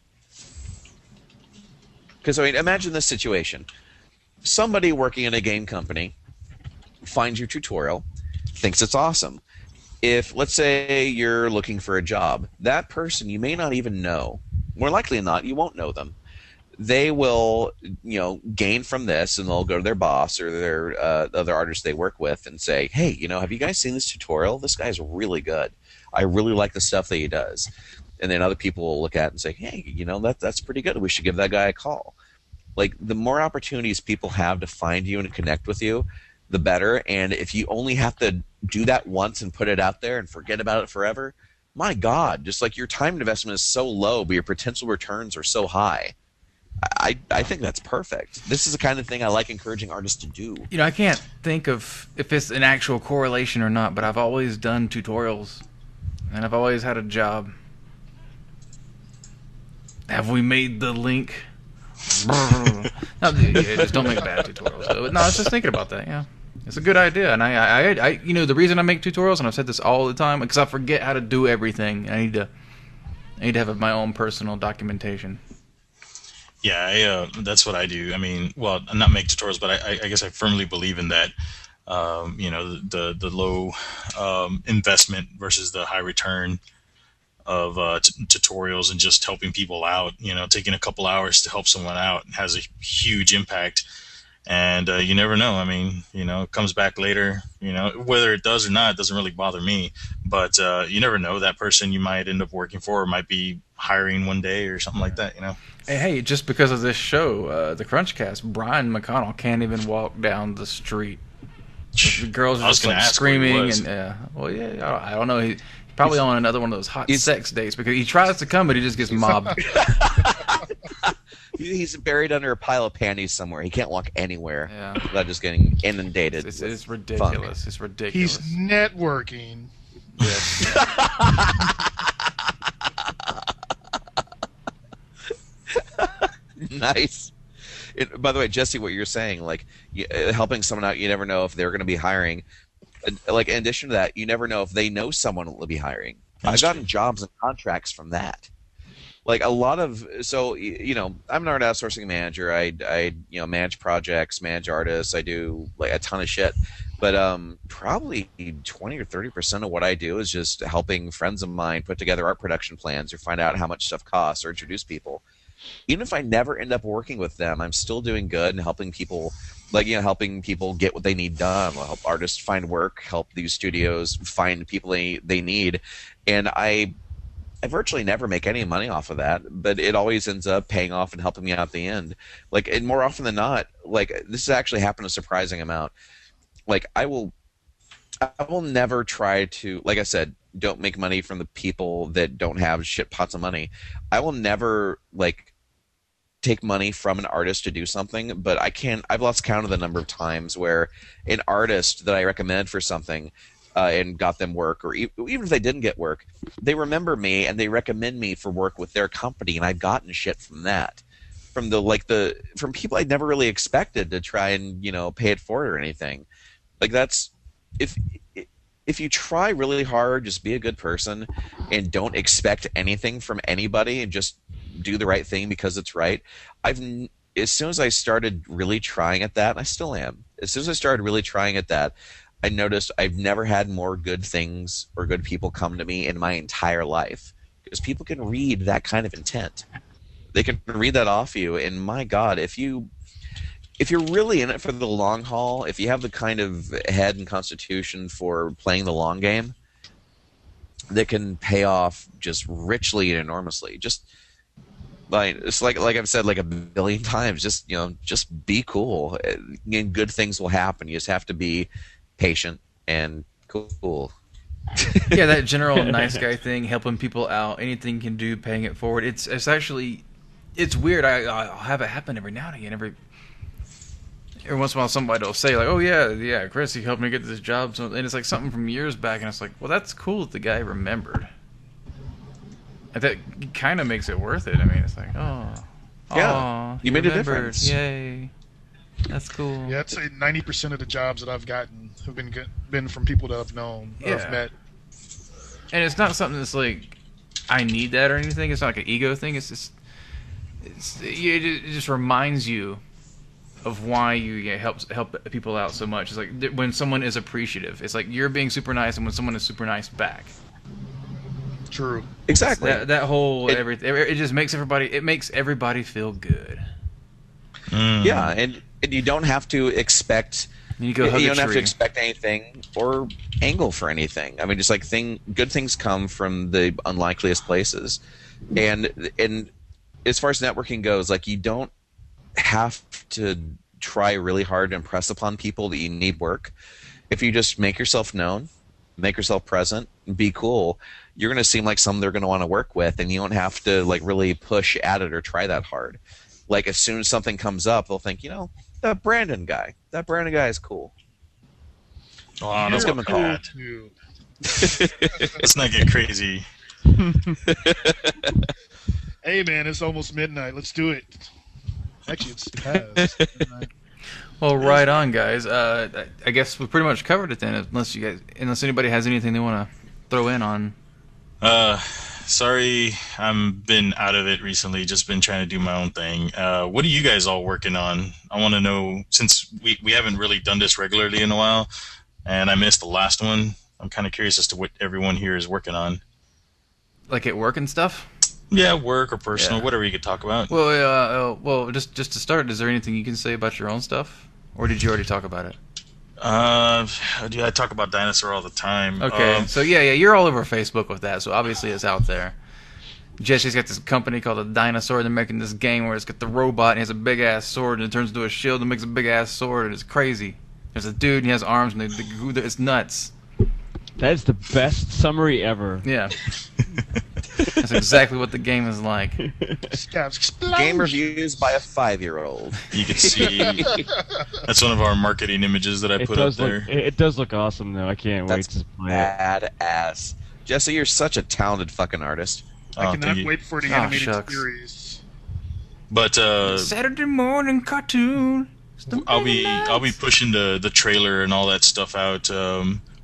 Because, imagine this situation. Somebody working in a game company finds your tutorial, thinks it's awesome. If, let's say, you're looking for a job, that person you may not even know. More likely than not, you won't know them. They will, gain from this, and they'll go to their boss or their other artists they work with and say, hey, have you guys seen this tutorial? This guy's really good. I really like the stuff that he does. And then other people will look at it and say, hey, that's pretty good. We should give that guy a call. Like, the more opportunities people have to find you and connect with you, the better. And if you only have to do that once and put it out there and forget about it forever, my God, just like your time investment is so low, but your potential returns are so high. I think that's perfect. This is the kind of thing I like encouraging artists to do. I can't think of if it's an actual correlation or not, but I've always done tutorials, and I've always had a job. Have we made the link? No, just don't make bad tutorials. No, I was just thinking about that. Yeah, it's a good idea, and I the reason I make tutorials, and I've said this all the time, because I forget how to do everything. I need to have my own personal documentation. Yeah, that's what I do. Well, not make tutorials, but I guess I firmly believe in that. The low investment versus the high return of tutorials and just helping people out. Taking a couple hours to help someone out has a huge impact. And you never know. It comes back later. Whether it does or not, it doesn't really bother me. But you never know. That person you might end up working for or might be hiring one day or something like that. Hey, just because of this show, the CrunchCast, Brian McConnell can't even walk down the street. The girls are just like screaming and I don't know. He's probably on another one of those hot sex dates because he tries to come, but he just gets mobbed. He's buried under a pile of panties somewhere. He can't walk anywhere without just getting inundated. It's ridiculous. Funk. It's ridiculous. He's networking. Yes. Nice. By the way, Jesse, what you're saying, like helping someone out, you never know if they're going to be hiring. Like in addition to that, you never know if they know someone will be hiring. I've gotten jobs and contracts from that. Like a lot of, so I'm an art outsourcing manager. I manage projects, manage artists. I do like a ton of shit, but probably 20 or 30% of what I do is just helping friends of mine put together art production plans or find out how much stuff costs or introduce people. Even if I never end up working with them, I'm still doing good and helping people, helping people get what they need done. I'll help artists find work, help these studios find people they need, and I virtually never make any money off of that, but it always ends up paying off and helping me out at the end. Like, and more often than not, like this has actually happened a surprising amount. Like I will never try to, like I said, don't make money from the people that don't have shit pots of money. I will never take money from an artist to do something, but I've lost count of the number of times where an artist that I recommended for something and got them work, or even if they didn't get work, they remember me and they recommend me for work with their company, and I've gotten shit from that, from from people I never really expected to try and pay it forward or anything. Like that's if you try really hard, just be a good person and don't expect anything from anybody and just do the right thing because it's right. As soon as I started really trying at that, and I still am. As soon as I started really trying at that, I noticed I've never had more good things or good people come to me in my entire life, because people can read that kind of intent. They can read that off you, and my God, if you're really in it for the long haul, if you have the kind of head and constitution for playing the long game, that can pay off just richly and enormously. Just it's like I've said like a billion times, just be cool, and good things will happen. You just have to be patient and cool. Yeah, that general nice guy thing, helping people out, anything you can do, paying it forward. It's weird. I'll have it happen every now and again. Every once in a while, somebody will say like, "Oh yeah, Chris, he helped me get this job," and it's like something from years back, and it's like, well, that's cool that the guy remembered. And that kind of makes it worth it. I mean, it's like, yeah, you made a difference. Yay. That's cool. Yeah, I'd say 90% of the jobs that I've gotten have been from people that I've known, I've met. And it's not something that's like, I need that or anything. It's not like an ego thing. It's just, it just reminds you of why you help people out so much. It's like when someone is appreciative. It's like you're being super nice, and when someone is super nice back. True. Exactly. That whole everything. It just makes everybody feel good. Yeah, and you don't have to expect. You don't have to expect anything or angle for anything. I mean, just like good things come from the unlikeliest places, and as far as networking goes, like you don't have to try really hard to impress upon people that you need work. If you just make yourself known, make yourself present, and be cool, you're going to seem like someone they're going to want to work with, and you don't have to like really push at it or try that hard. Like as soon as something comes up, they'll think, that Brandon guy is cool. Oh, let's give him a call. Let's not get crazy. Hey man, it's almost midnight. Let's do it. Actually, it's past midnight. Well, right on, guys. I guess we pretty much covered it then, unless anybody has anything they want to throw in on. Sorry, I've been out of it recently. Just been trying to do my own thing. What are you guys all working on? I want to know, since we haven't really done this regularly in a while, and I missed the last one. I'm kind of curious as to what everyone here is working on. Like at work and stuff? Yeah, work or personal, whatever you could talk about. Well, just to start, is there anything you can say about your own stuff, or did you already talk about it? I talk about Dinosaur all the time. Okay, so yeah, you're all over Facebook with that, so obviously it's out there. Jesse's got this company called a Dinosaur. They're making this game where it's got the robot and he has a big ass sword and it turns into a shield and makes a big ass sword and it's crazy. There's a dude and he has arms and it's nuts. That is the best summary ever. Yeah. That's exactly what the game is like. Game reviews by a 5-year-old. You can see that's one of our marketing images that I put up there. It does look awesome, though. I can't wait to play it. Badass. Jesse, you're such a talented fucking artist. I cannot wait for the animated series. But Saturday morning cartoon. I'll be pushing the trailer and all that stuff out.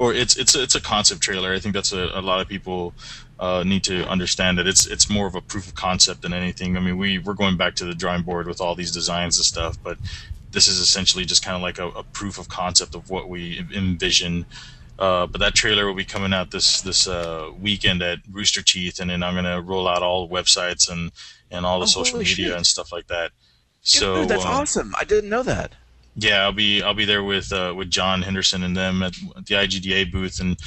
or it's a concept trailer. I think that's a lot of people need to understand that it's more of a proof of concept than anything. I mean, we're going back to the drawing board with all these designs and stuff, but this is essentially just kind of like a proof of concept of what we envision. But that trailer will be coming out this weekend at Rooster Teeth, and then I'm gonna roll out all the websites and all the social media and stuff like that. So Dude, that's awesome. I didn't know that. yeah, I'll be there with John Henderson and them at the IGDA booth, and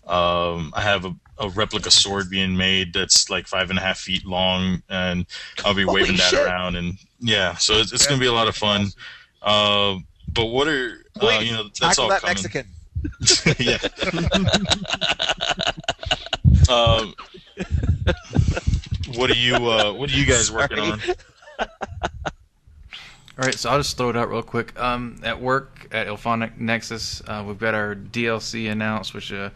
I have a replica sword being made that's like 5.5 feet long, and I'll be waving that around, and yeah, so it's gonna be a lot of fun. But what are that's all that coming. Mexican. Yeah. What are you guys working on? All right, so I'll just throw it out real quick. At work at Ilphonic Nexus, we've got our DLC announced, which and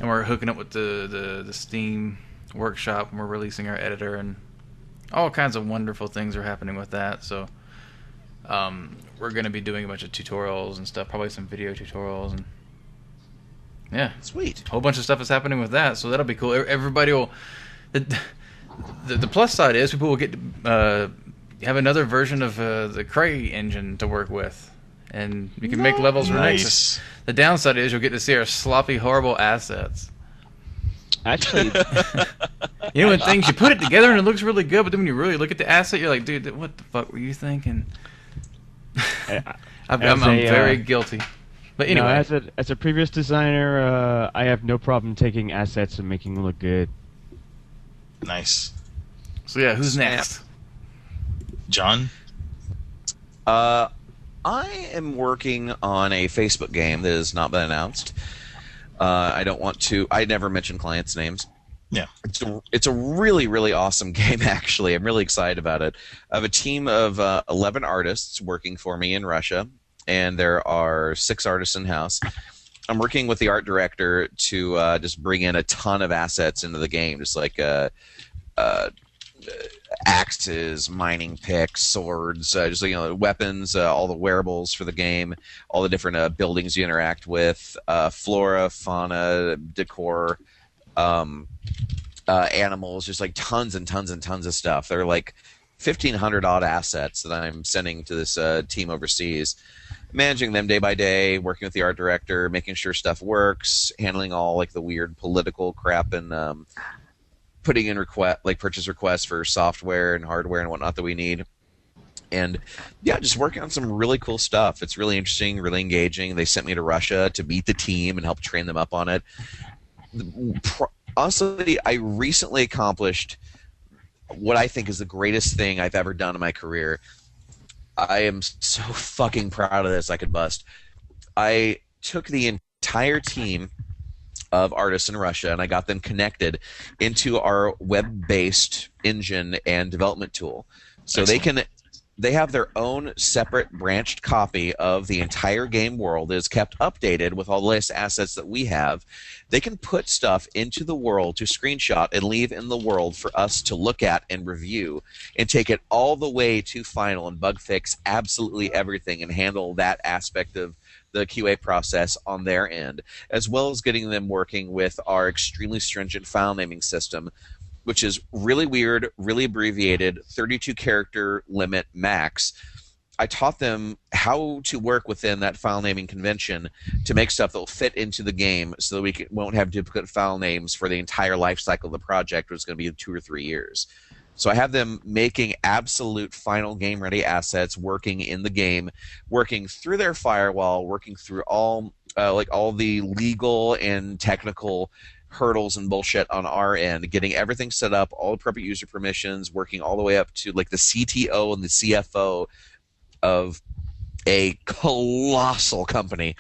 we're hooking up with the Steam workshop, and we're releasing our editor, and all kinds of wonderful things are happening with that. So we're going to be doing a bunch of tutorials and stuff, probably some video tutorials, and yeah, Sweet. a whole bunch of stuff is happening with that. So that'll be cool. Everybody will. The plus side is people will get to have another version of the Cray engine to work with, and you can make levels for Nexus. The downside is you'll get to see our sloppy, horrible assets. Actually, When things, you put it together and it looks really good, but then when you really look at the asset, you're like, dude, what the fuck were you thinking? I'm very guilty. But anyway, as a previous designer, I have no problem taking assets and making them look good. Nice. so yeah, who's next? John? I am working on a Facebook game that has not been announced. I don't want to. I never mention clients' names. Yeah. It's a really, really awesome game, actually. I'm really excited about it. I have a team of 11 artists working for me in Russia, and there are 6 artists in-house. I'm working with the art director to just bring in a ton of assets into the game, just like axes, mining picks, swords, just weapons, all the wearables for the game, all the different buildings you interact with, flora, fauna, decor, animals, just like tons and tons and tons of stuff. They're like 1,500 odd assets that I'm sending to this team overseas, managing them day by day, working with the art director, making sure stuff works, handling all like the weird political crap, and putting in purchase requests for software and hardware and whatnot that we need. And yeah, just working on some really cool stuff. It's really interesting, really engaging. They sent me to Russia to meet the team and help train them up on it. Honestly, I recently accomplished what I think is the greatest thing I've ever done in my career. I am so fucking proud of this, I could bust. I took the entire team of artists in Russia, and I got them connected into our web-based engine and development tool. So Excellent. they have their own separate branched copy of the entire game world that is kept updated with all the latest assets that we have. They can put stuff into the world to screenshot and leave in the world for us to look at and review, and take it all the way to final and bug fix absolutely everything and handle that aspect of the QA process on their end, as well as getting them working with our extremely stringent file naming system, which is really weird, really abbreviated, 32-character limit max. I taught them how to work within that file naming convention to make stuff that will fit into the game so that we won't have duplicate file names for the entire life cycle of the project, which is going to be 2 or 3 years. So I have them making absolute final game-ready assets, working in the game, working through their firewall, working through all the legal and technical hurdles and bullshit on our end, getting everything set up, all appropriate user permissions, working all the way up to like the CTO and the CFO of a colossal company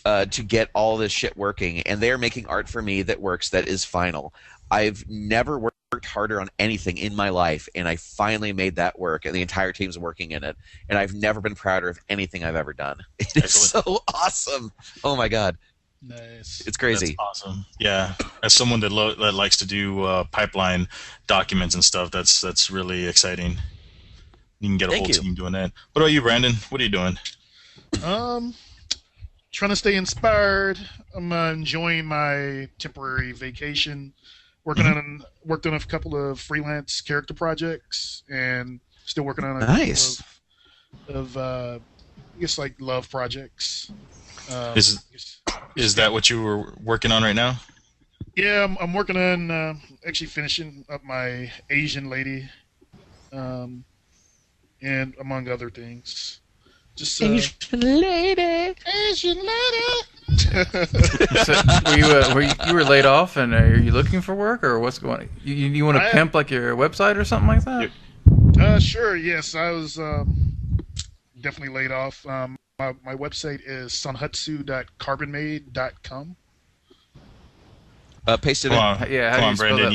to get all this shit working. And they're making art for me that works, that is final. I've never worked harder on anything in my life, and I finally made that work, and the entire team's working in it. And I've never been prouder of anything I've ever done. It's so awesome. Oh my god. Nice. It's crazy. That's awesome. Yeah, as someone that likes to do pipeline documents and stuff, that's really exciting. You can get a whole team doing that. What about you, Brandon? What are you doing? trying to stay inspired. I'm enjoying my temporary vacation. Worked on a couple of freelance character projects, and still working on a Nice. couple of I guess like love projects. Is that what you were working on right now? Yeah, I'm working on actually finishing up my Asian lady, and among other things. Just Asian lady. Asian lady. So, you were laid off, and are you looking for work, or what's going on? You want to pimp like your website or something like that? Sure. Yes, I was definitely laid off. My website is sunhutsu.carbonmade.com. Paste it Come in. on, Yeah, how come do on, you spell Brandon. that?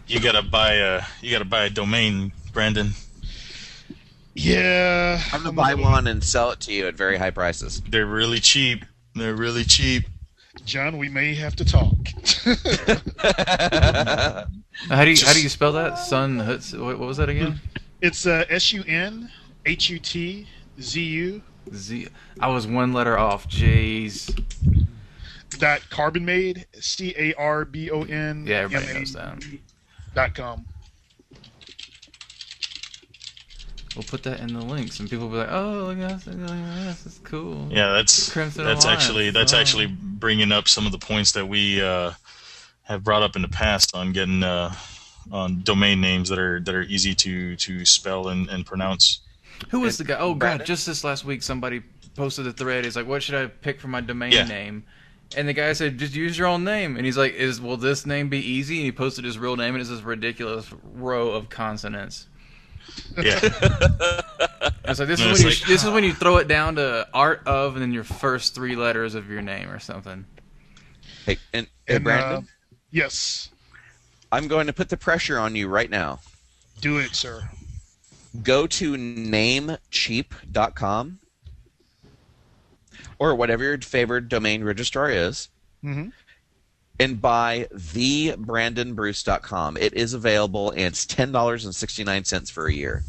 You gotta buy a domain, Brandon. Yeah. I'm gonna buy one and sell it to you at very high prices. They're really cheap. John, we may have to talk. How do you spell that? Sun Huts. What was that again? It's SUNHUTZU. Z. I was one letter off. Jeez. .carbonmade CARBON. Yeah, everybody knows that. .com. We'll put that in the links, and people will be like, "Oh, look at this! This is cool." Yeah, that's Crimson Alliance. actually bringing up some of the points that we have brought up in the past on getting on domain names that are easy to spell and pronounce. Who was the guy? Oh Brandon? God! Just this last week, somebody posted a thread. He's like, "What should I pick for my domain Yeah. name?" And the guy said, "Just use your own name." And he's like, "Will this name be easy?" And he posted his real name, and it's this ridiculous row of consonants. Yeah, I was like, "This No, is it's this is when you throw it down to art of, and then your first three letters of your name or something." Hey, and Brandon, Yes. I'm going to put the pressure on you right now. Do it, sir. Go to namecheap.com or whatever your favorite domain registrar is, Mm-hmm. and buy thebrandonbruce.com. It is available, and it's $10.69 for a year.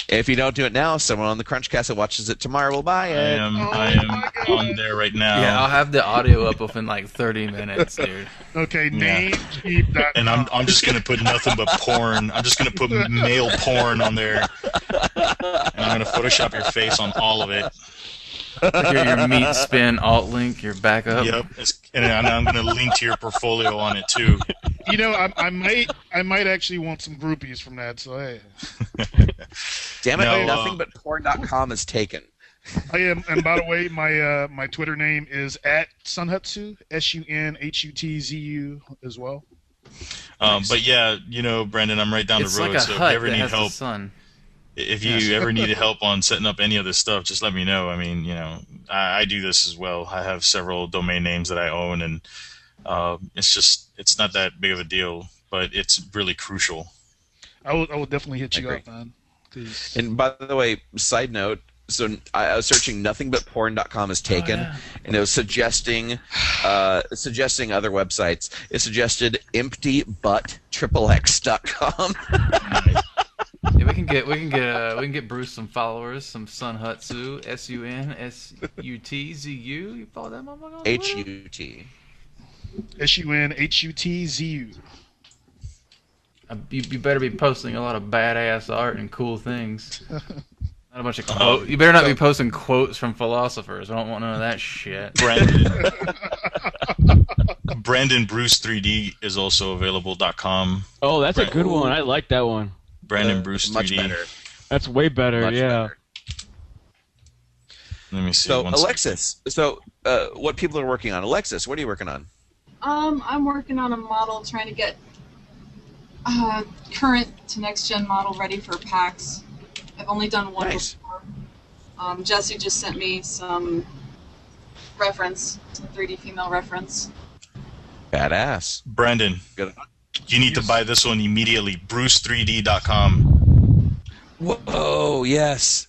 If you don't do it now, someone on the CrunchCast that watches it tomorrow will buy I it. am my God. on there right now. Yeah, I'll have the audio up within like 30 minutes, dude. Okay, Yeah. namecheap.com. And I'm just gonna put nothing but porn. I'm just gonna put male porn on there, and I'm gonna Photoshop your face on all of it. Like your meat spin alt link, your backup. Yep, and I'm gonna link to your portfolio on it too. You know, I might actually want some groupies from that. So hey, Damn it, No, nothing but porn.com is taken. I am. And by the way, my Twitter name is @sunhutzu SUNHUTZU as well. But yeah, Brandon, I'm right down It's the road. like a So if hut you ever that need has the help, sun. if you ever need help on setting up any of this stuff, just let me know. I mean, I do this as well. I have several domain names that I own, and it's not that big of a deal, but it's really crucial. I will definitely hit you Agree. up, man. 'Cause- And by the way, side note, so I was searching nothing but porn.com is taken, and it was suggesting other websites. It suggested emptybuttxxx.com. Yeah, we can get Bruce some followers, some Sunhutsu, SUNSUTZU. You follow that motherfucker on Twitter? HUT. SUNHUTZU. You better be posting a lot of badass art and cool things. Not a bunch of quotes. You better not be posting quotes from philosophers. I don't want none of that shit. Brandon Bruce 3D is also available.com. Oh, that's a good one. I like that one. Brandon Bruce 3D. Much better. That's way better. Much yeah. better. Let me see. So, one second. Alexis, what people are working on. Alexis, what are you working on? I'm working on a model trying to get current to next gen model ready for PAX. I've only done one Nice. before. Jesse just sent me some reference, some 3D female reference. Badass. Brandon, Good. you need to buy this one immediately. Bruce3D.com. Whoa, yes.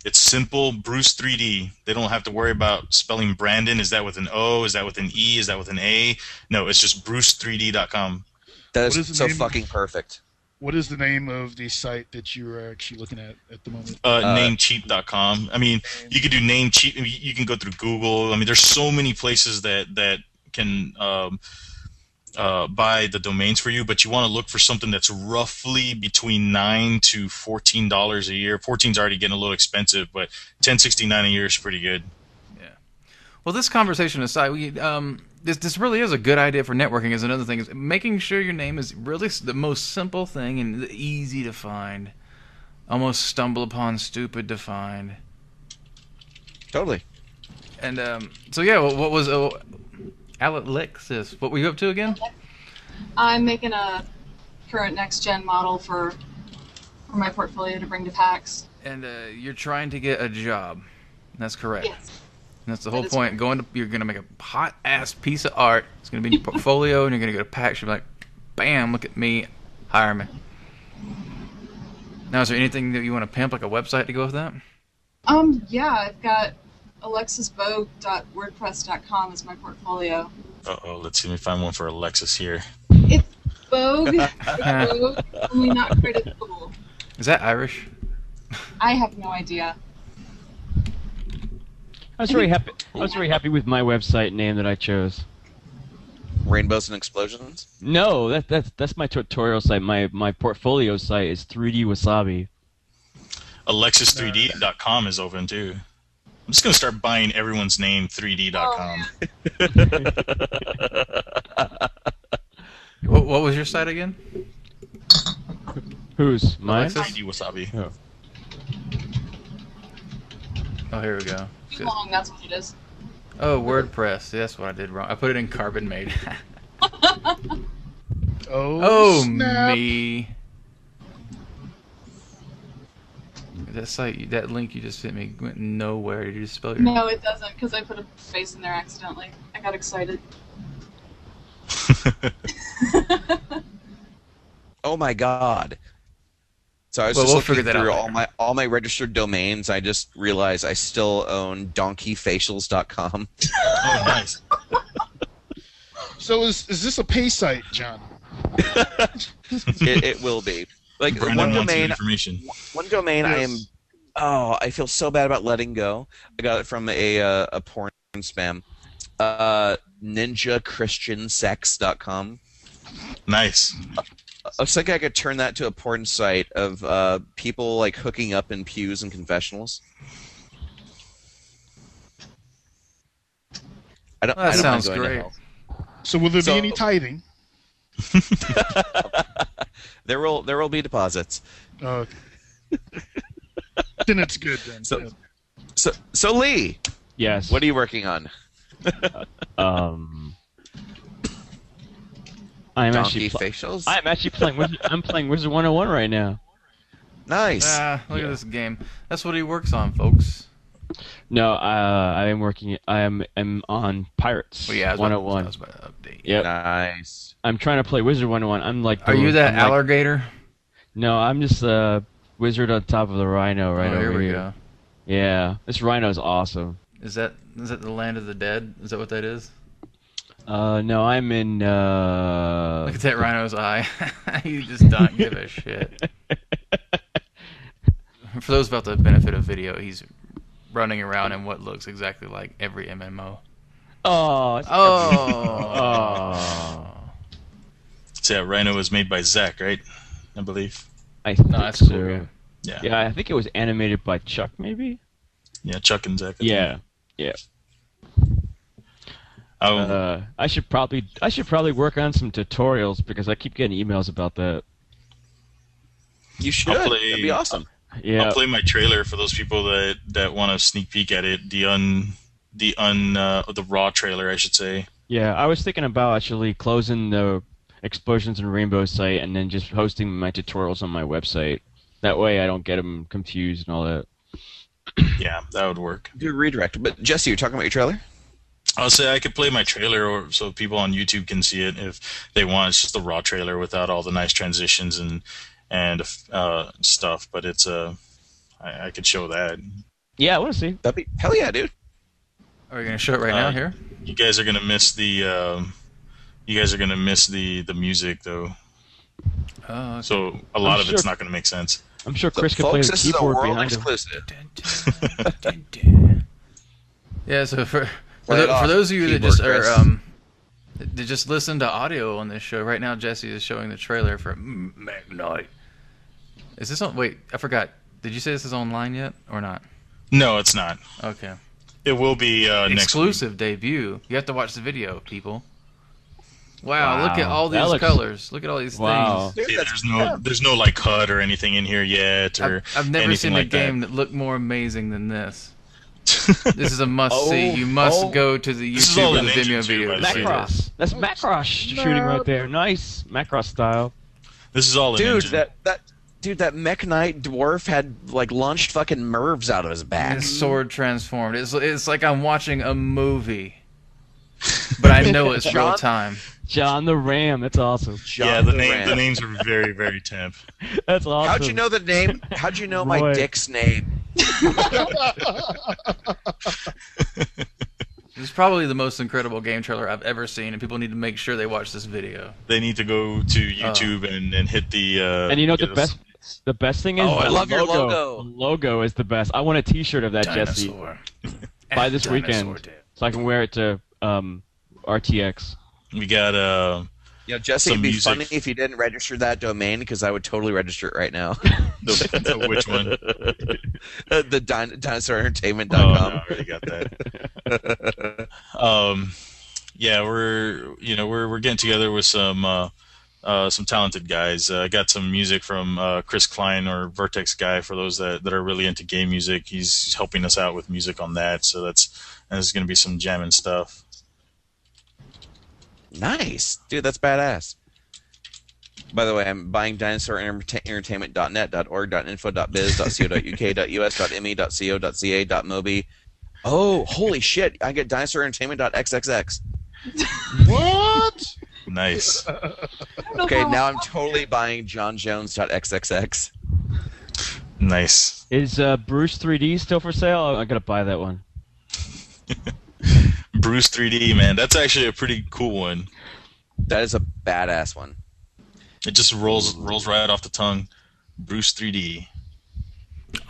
It's simple, Bruce 3D. They don't have to worry about spelling Brandon. Is that with an O? Is that with an E? Is that with an A? No, it's just Bruce3D.com. That What is is the so name? fucking perfect. What is the name of the site that you're actually looking at the moment? Namecheap.com. I mean, you could do Namecheap. You can go through Google. I mean, there's so many places that can buy the domains for you, but you want to look for something that's roughly between $9 to $14 a year. 14's already getting a little expensive, but $10.69 a year is pretty good. Yeah. Well, this conversation aside, this really is a good idea for networking. Is another thing is making sure your name is really the most simple thing and easy to find, almost stumble upon, stupid to find. Totally. And so yeah, what was Alexis? What were you up to again? I'm making a current next-gen model for my portfolio to bring to PAX. And you're trying to get a job. That's correct. Yes. And that's the whole That is point. correct. You're gonna make a hot ass piece of art. It's gonna be in your portfolio, and you're gonna go to PAX. You're like, bam! Look at me. Hire me. Now, is there anything that you want to pimp, like a website to go with that? Yeah, I've got alexisvogue.wordpress.com as my portfolio. Uh-oh, let's see. Let me find one for Alexis here. It's Vogue. It's Vogue, only not quite as cool. Is that Irish? I have no idea. I was very happy. I was very happy with my website name that I chose. Rainbows and explosions. No, that's my tutorial site. My portfolio site is 3D Wasabi. Alexis3D.com is open too. I'm just gonna start buying everyone's name 3D.com. What was your site again? Whose? Mine? Alexis? 3D Wasabi. Oh. Oh, here we go. Too long, that's what it is. Oh, WordPress. That's what I did wrong. I put it in Carbon Made. Oh, snap. me. That site, that link you just sent me went nowhere. Did you just spell your No, it doesn't, because I put a space in there accidentally. I got excited. Oh my God. So I was Well, just we'll looking figure that through out all my registered domains. I just realized I still own donkeyfacials.com. Oh, nice. So is this a pay site, John? It will be. Like Brendan one wants the domain. information. One domain I am. Oh, I feel so bad about letting go. I got it from a porn spam. NinjaChristianSex.com. Nice. I was thinking I could turn that to a porn site of people like hooking up in pews and confessionals. I don't. Well, that I don't mind sounds going to great. hell. So will there So- be any tithing? There will be deposits. Then it's good then. So- So Lee, Yes. what are you working on? I'm Donkey actually facials. I'm actually playing I'm playing Wizard 101 right now. Nice. Look at this game. That's what he works on, folks. No, I am working. I'm on Pirates Well, yeah, I was 101. about to update. Yep. Nice. I'm trying to play Wizard 101. I'm like. Are you that I'm like- alligator? No, I'm just a wizard on top of the rhino right oh, over here we here. go. Yeah, this rhino is awesome. Is that the land of the dead? Is that what that is? No, I'm in. Look at that rhino's eye. You just don't give a shit. For those without the benefit of video, he's running around in what looks exactly like every MMO. Oh. Oh. So yeah, Rhino was made by Zach, right? I believe. I think No, that's a so. cool game. Yeah. Yeah, I think it was animated by Chuck, maybe. Yeah, Chuck and Zach. Yeah. Oh, I should probably work on some tutorials because I keep getting emails about that. You should. I'll play- That'd be awesome. Yeah. I'll play my trailer for those people that want to sneak peek at it. The raw trailer, I should say. Yeah, I was thinking about actually closing the Explosions and Rainbow site and then just hosting my tutorials on my website. That way I don't get them confused and all that. Yeah, that would work. Do a redirect. But Jesse, you're talking about your trailer? I'll say I could play my trailer, or so people on YouTube can see it if they want. It's just the raw trailer without all the nice transitions and stuff. But it's I could show that. Yeah, I want to see. That'd be hell yeah, dude. Are you gonna show it right now here? You guys are gonna miss the music though. Oh, okay. So a lot of sure- it's not going to make sense. I'm sure So, Chris could play folks, the this is a keyboard world behind him. exclusive. Yeah, so for Play it off, those of you that keyboard just Chris. that just listen to audio on this show right now, Jesse is showing the trailer for McKnight. Is this on? Wait, I forgot. Did you say this is online yet or not? No, it's not. Okay. It will be next week. Exclusive debut. You have to watch the video, people. Wow, look at Wow, all that these looks- colors. Look at all these Wow. things. Yeah, there's no like HUD or anything in here yet, or I've never anything seen like a game that looked more amazing than this. that. This is a must see. You must go to the This is all YouTube or in the Vimeo engine too, video by to the see way. this. Macross. That's Macross shooting right there. Nice Macross style. This is all in Dude, engine. that Mech Knight dwarf had like launched fucking Mervs out of his back. His sword transformed. It's like I'm watching a movie, but I know it's real John? time. John the Ram. That's awesome. Yeah, John the Durant. names are very, very temp. That's awesome. How'd you know the name? How'd you know my Roy. dick's name? This is probably the most incredible game trailer I've ever seen, and people need to make sure they watch this video. They need to go to YouTube and hit the. And you know what get the us- best? The best thing is Oh, I the love your logo. logo. The logo is the best. I want a T-shirt of that, Jesse. Dinosaur. By this Dinosaur weekend, Dad. so I can wear it to RTX. We got You know, Jesse, Some it'd be music. funny if you didn't register that domain because I would totally register it right now. which one? the DinosaurEntertainment.com. Oh, no, I already got that. Yeah, we're getting together with some talented guys. I got some music from Chris Klein, or Vertex guy, for those that are really into game music. He's helping us out with music on that, so that's going to be some jamming stuff. Nice. Dude, that's badass. By the way, I'm buying DinosaurEntertainment.net, .org, .info, .biz, .co.uk, .us, .me, .co.ca, .mobi. Oh, holy shit. I get DinosaurEntertainment.xxx. What? Nice. Okay, now I'm totally buying JohnJones.xxx. Nice. Is Bruce 3D still for sale? I gotta buy that one. Bruce 3D, man. That's actually a pretty cool one. That is a badass one. It just rolls right off the tongue. Bruce 3D.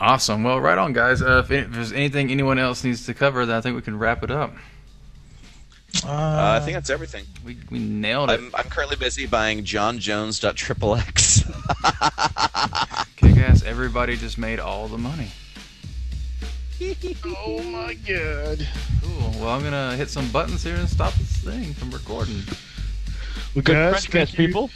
Awesome. Well, right on, guys. If there's anything anyone else needs to cover, then I think we can wrap it up. I think that's everything. We nailed it. I'm currently busy buying JohnJones.xxx. Kick ass. Everybody just made all the money. Oh my god. Cool. Well, I'm gonna hit some buttons here and stop this thing from recording. Well, Good guys, CrunchCast, thank you. people.